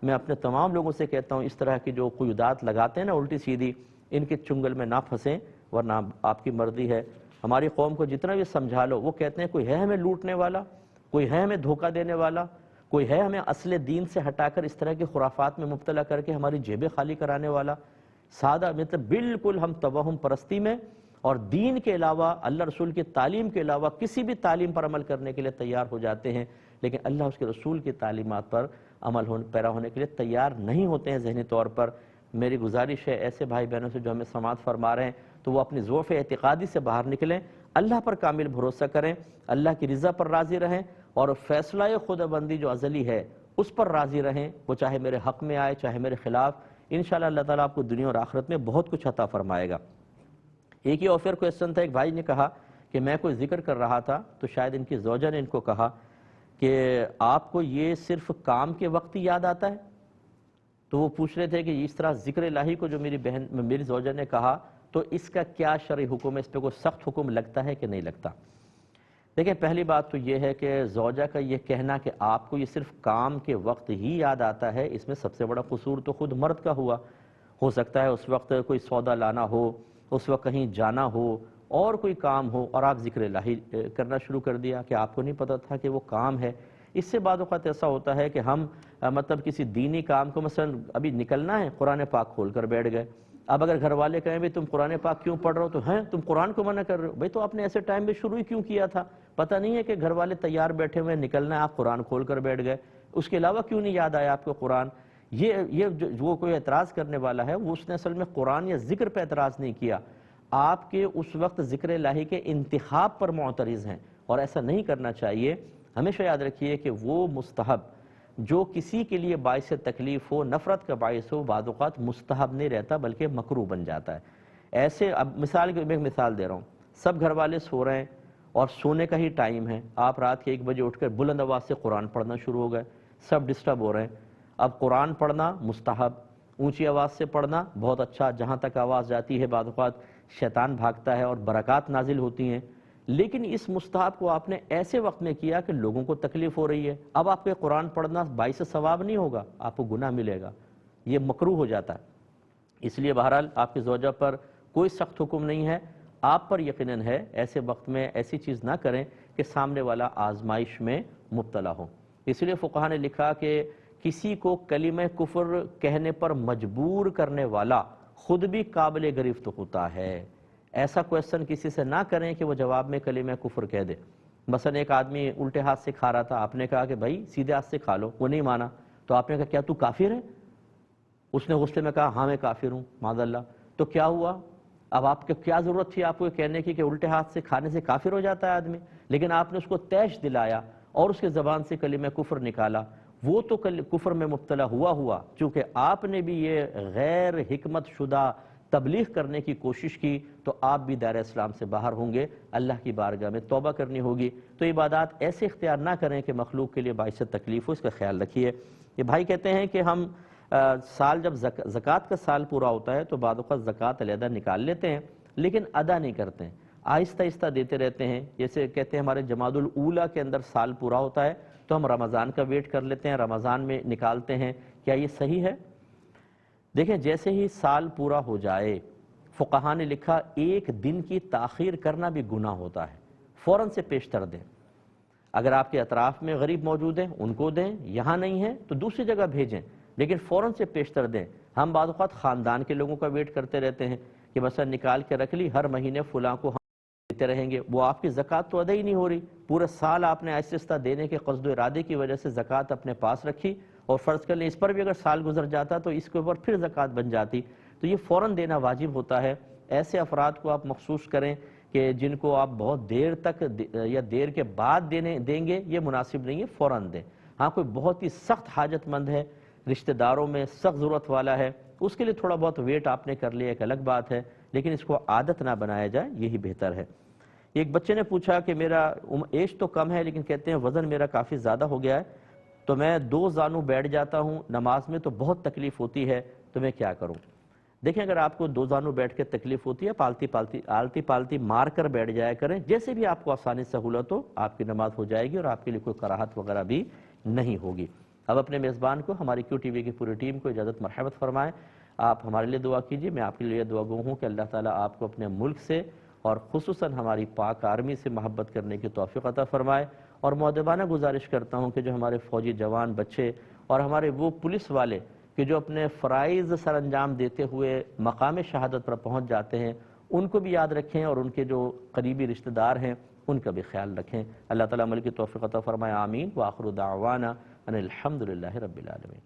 میں اپنے تمام لوگوں سے کہتا ہوں اس طرح کی جو قیودات لگاتے ہیں نا الٹی سیدھی، ان کے چنگل میں نہ پھنسیں، ورنہ آپ کی مرضی ہے۔ ہماری قوم کو جتنا بھی سمجھا لو، وہ کہتے ہیں کوئی ہے ہمیں لوٹنے والا، کوئی ہے ہمیں دھوکہ دینے والا، کوئی ہے ہمیں اصل دین سے ہٹا کر اس طرح کی خرافات میں مبتلا کر کے ہماری جیبیں خالی کرانے والا۔ سادہ مطلب بالکل ہم توہم پرستی میں اور دین کے علاوہ، اللہ رسول کی تعلیم کے علاوہ کسی بھی تعلیم پر عمل کرنے کے لیے تیار ہو جاتے ہیں، لیکن اللہ اس کے رسول کی تعلیمات پر عمل پیرا ہونے کے لیے تیار نہیں ہوتے ہیں ذہنی طور پر۔ میری گزارش ہے ایسے بھائی بہنوں سے جو ہمیں سماعت فرما رہے ہیں تو وہ اپنی ضعف اعتقادی سے باہر نکلیں، اللہ پر کامل بھروسہ کریں، اللہ کی رضا پر راضی رہیں اور فیصلہ خدا بندی جو ازلی ہے اس پر راضی رہیں، وہ چاہے میرے حق میں آئے چاہے میرے خلاف، انشاءاللہ اللہ تعالیٰ آپ کو دنیا اور آخرت میں بہت کچھ عطا فرمائے گا۔ ایک ہی آفر کویسچن تھا، ایک بھائی نے کہا کہ میں کوئی ذکر کر رہا تھا تو شاید ان کی زوجہ نے ان کو کہا کہ آپ کو یہ صرف کام کے وقت ہی یاد آتا ہے، تو وہ پوچھ رہے تھے کہ اس طرح ذکر الہی کو جو میری زوجہ نے کہا تو اس کا کیا شرعی حکم ہے، اس پہ کوئی سخت حکم لگتا ہے کہ نہیں لگتا؟ دیکھیں پہلی بات تو یہ ہے کہ زوجہ کا یہ کہنا کہ آپ کو یہ صرف کام کے وقت ہی یاد آتا ہے، اس میں سب سے بڑا قصور تو خود مرد کا ہوا۔ ہو سکتا ہے اس وقت کوئی سودا لانا ہو، اس وقت کہیں جانا ہو اور کوئی کام ہو اور آپ ذکر الہی کرنا شروع کر دیا کہ آپ کو نہیں پتہ تھا کہ وہ کام ہے۔ اس سے بعض اوقات ایسا ہوتا ہے کہ ہم مطلب کسی دینی کام کو مثلا ابھی نکلنا ہے، قرآن پاک کھول کر بیٹھ گئے۔ اب اگر گھر والے کہیں بھی تم قرآن پاک کیوں پڑھ رہے ہو تو ہیں تم قرآن کو منع کر رہے ہو، بھئی تو آپ نے ایسے ٹائم میں شروع ہی کیوں کیا تھا؟ پتہ نہیں ہے کہ گھر والے تیار بیٹھے ہوئے نکلنا ہے، آپ قرآن کھول کر بیٹھ گئے، اس کے علاوہ کیوں نہیں یاد آیا آپ کو قرآن؟ یہ جو کوئی اعتراض کرنے والا ہے وہ اس نے اصل میں قرآن یا ذکر پہ اعتراض نہیں کیا، آپ کے اس وقت ذکر الہی کے انتخاب پر معترض ہیں، اور ایسا نہیں کرنا چاہیے۔ ہمیشہ یاد رکھیے کہ وہ مستحب جو کسی کے لیے باعث تکلیف ہو، نفرت کا باعث ہو، بعض اوقات مستحب نہیں رہتا بلکہ مکروہ بن جاتا ہے۔ ایسے اب میں مثال دے رہا ہوں، سب گھر والے سو رہے ہیں اور سونے کا ہی ٹائم ہے، آپ رات کے 1 بجے اٹھ کر بلند آواز سے قرآن پڑھنا شروع ہو گئے، سب ڈسٹرب ہو رہے ہیں۔ اب قرآن پڑھنا مستحب، اونچی آواز سے پڑھنا بہت اچھا، جہاں تک آواز جاتی ہے بعض اوقات شیطان بھاگتا ہے اور برکات نازل ہوتی ہیں، لیکن اس مستحب کو آپ نے ایسے وقت میں کیا کہ لوگوں کو تکلیف ہو رہی ہے، اب آپ کے قرآن پڑھنا باعث ثواب نہیں ہوگا، آپ کو گناہ ملے گا، یہ مکروہ ہو جاتا ہے۔ اس لیے بہرحال آپ کی زوجہ پر کوئی سخت حکم نہیں ہے، آپ پر یقیناً ہے ایسے وقت میں ایسی چیز نہ کریں کہ سامنے والا آزمائش میں مبتلا ہو۔ اس لیے فقہا نے لکھا کہ کسی کو کلمہ کفر کہنے پر مجبور کرنے والا خود بھی قابل گرفت ہوتا ہے۔ ایسا کویسچن کسی سے نہ کریں کہ وہ جواب میں کلمہ کفر کہہ دے۔ مثلا ایک آدمی الٹے ہاتھ سے کھا رہا تھا، آپ نے کہا کہ بھائی سیدھے ہاتھ سے کھا لو، وہ نہیں مانا، تو آپ نے کہا کیا تو کافر ہے؟ اس نے غصے میں کہا ہاں میں کافر ہوں معاذ اللہ، تو کیا ہوا؟ اب آپ کو کیا ضرورت تھی آپ کو یہ کہنے کی کہ الٹے ہاتھ سے کھانے سے کافر ہو جاتا ہے آدمی؟ لیکن آپ نے اس کو تیش دلایا اور اس کے زبان سے کلمہ کفر نکالا، وہ تو کفر میں مبتلا ہوا، چونکہ آپ نے بھی یہ غیر حکمت شدہ تبلیغ کرنے کی کوشش کی تو آپ بھی دائرہ اسلام سے باہر ہوں گے، اللہ کی بارگاہ میں توبہ کرنی ہوگی۔ تو عبادات ایسے اختیار نہ کریں کہ مخلوق کے لیے باعث تکلیف ہو، اس کا خیال رکھیے۔ یہ بھائی کہتے ہیں کہ ہم سال جب زکوٰۃ کا سال پورا ہوتا ہے تو بعض اوقات زکوٰۃ علیحدہ نکال لیتے ہیں لیکن ادا نہیں کرتے ہیں، آہستہ آہستہ دیتے رہتے ہیں۔ جیسے کہتے ہیں ہمارے جمادی الاولیٰ کے اندر سال پورا ہوتا ہے تو ہم رمضان کا ویٹ کر لیتے ہیں، رمضان میں نکالتے ہیں، کیا یہ صحیح ہے؟ دیکھیں جیسے ہی سال پورا ہو جائے، فقہا نے لکھا ایک دن کی تاخیر کرنا بھی گناہ ہوتا ہے، فوراً سے پیشتر دیں۔ اگر آپ کے اطراف میں غریب موجود ہیں ان کو دیں، یہاں نہیں ہیں تو دوسری جگہ بھیجیں، لیکن فوراً سے پیشتر دیں۔ ہم بعض اوقات خاندان کے لوگوں کا ویٹ کرتے رہتے ہیں کہ مثلا نکال کے رکھ لی، ہر مہینے فلاں کو ہم دیتے رہیں گے، وہ آپ کی زکوٰۃ تو ادا ہی نہیں ہو رہی، پورے سال آپ نے آہستہ آہستہ دینے کے قصد و ارادے کی وجہ سے زکوٰۃ اپنے پاس رکھی، اور فرض کر لیں اس پر بھی اگر سال گزر جاتا تو اس کے اوپر پھر زکوٰۃ بن جاتی، تو یہ فوراً دینا واجب ہوتا ہے۔ ایسے افراد کو آپ مخصوص کریں کہ جن کو آپ بہت دیر تک یا دیر کے بعد دیں گے، یہ مناسب نہیں ہے، فوراً دیں۔ ہاں کوئی بہت ہی سخت حاجت مند ہے، رشتہ داروں میں سخت ضرورت والا ہے، اس کے لیے تھوڑا بہت ویٹ آپ نے کر لیا ایک الگ بات ہے، لیکن اس کو عادت نہ بنایا جائے، یہی بہتر ہے۔ ایک بچے نے پوچھا کہ میرا ایج تو کم ہے لیکن کہتے ہیں وزن میرا کافی زیادہ ہو گیا ہے، تو میں 2 زانو بیٹھ جاتا ہوں نماز میں تو بہت تکلیف ہوتی ہے، تو میں کیا کروں؟ دیکھیں اگر آپ کو 2 زانو بیٹھ کے تکلیف ہوتی ہے، آلتی پالتی مار کر بیٹھ جایا کریں، جیسے بھی آپ کو آسانی سہولت ہو، آپ کی نماز ہو جائے گی اور آپ کے لیے کوئی کراہت وغیرہ بھی نہیں ہوگی۔ اب اپنے میزبان کو، ہماری کیو ٹی وی کی پوری ٹیم کو اجازت مرحمت فرمائیں، آپ ہمارے لیے دعا کیجیے، میں آپ کے لیے دعا گو ہوں کہ اللہ تعالیٰ آپ کو اپنے ملک سے اور خصوصاً ہماری پاک آرمی سے محبت کرنے کی توفیق عطا فرمائے، اور مؤدبانہ گزارش کرتا ہوں کہ جو ہمارے فوجی جوان بچے اور ہمارے وہ پولیس والے کہ جو اپنے فرائض سر انجام دیتے ہوئے مقام شہادت پر پہنچ جاتے ہیں، ان کو بھی یاد رکھیں اور ان کے جو قریبی رشتہ دار ہیں ان کا بھی خیال رکھیں۔ اللہ تعالیٰ عمل کی توفیق عطا فرمائے، آمین۔ وآخر دعوانا ان الحمدللہ رب العالمین۔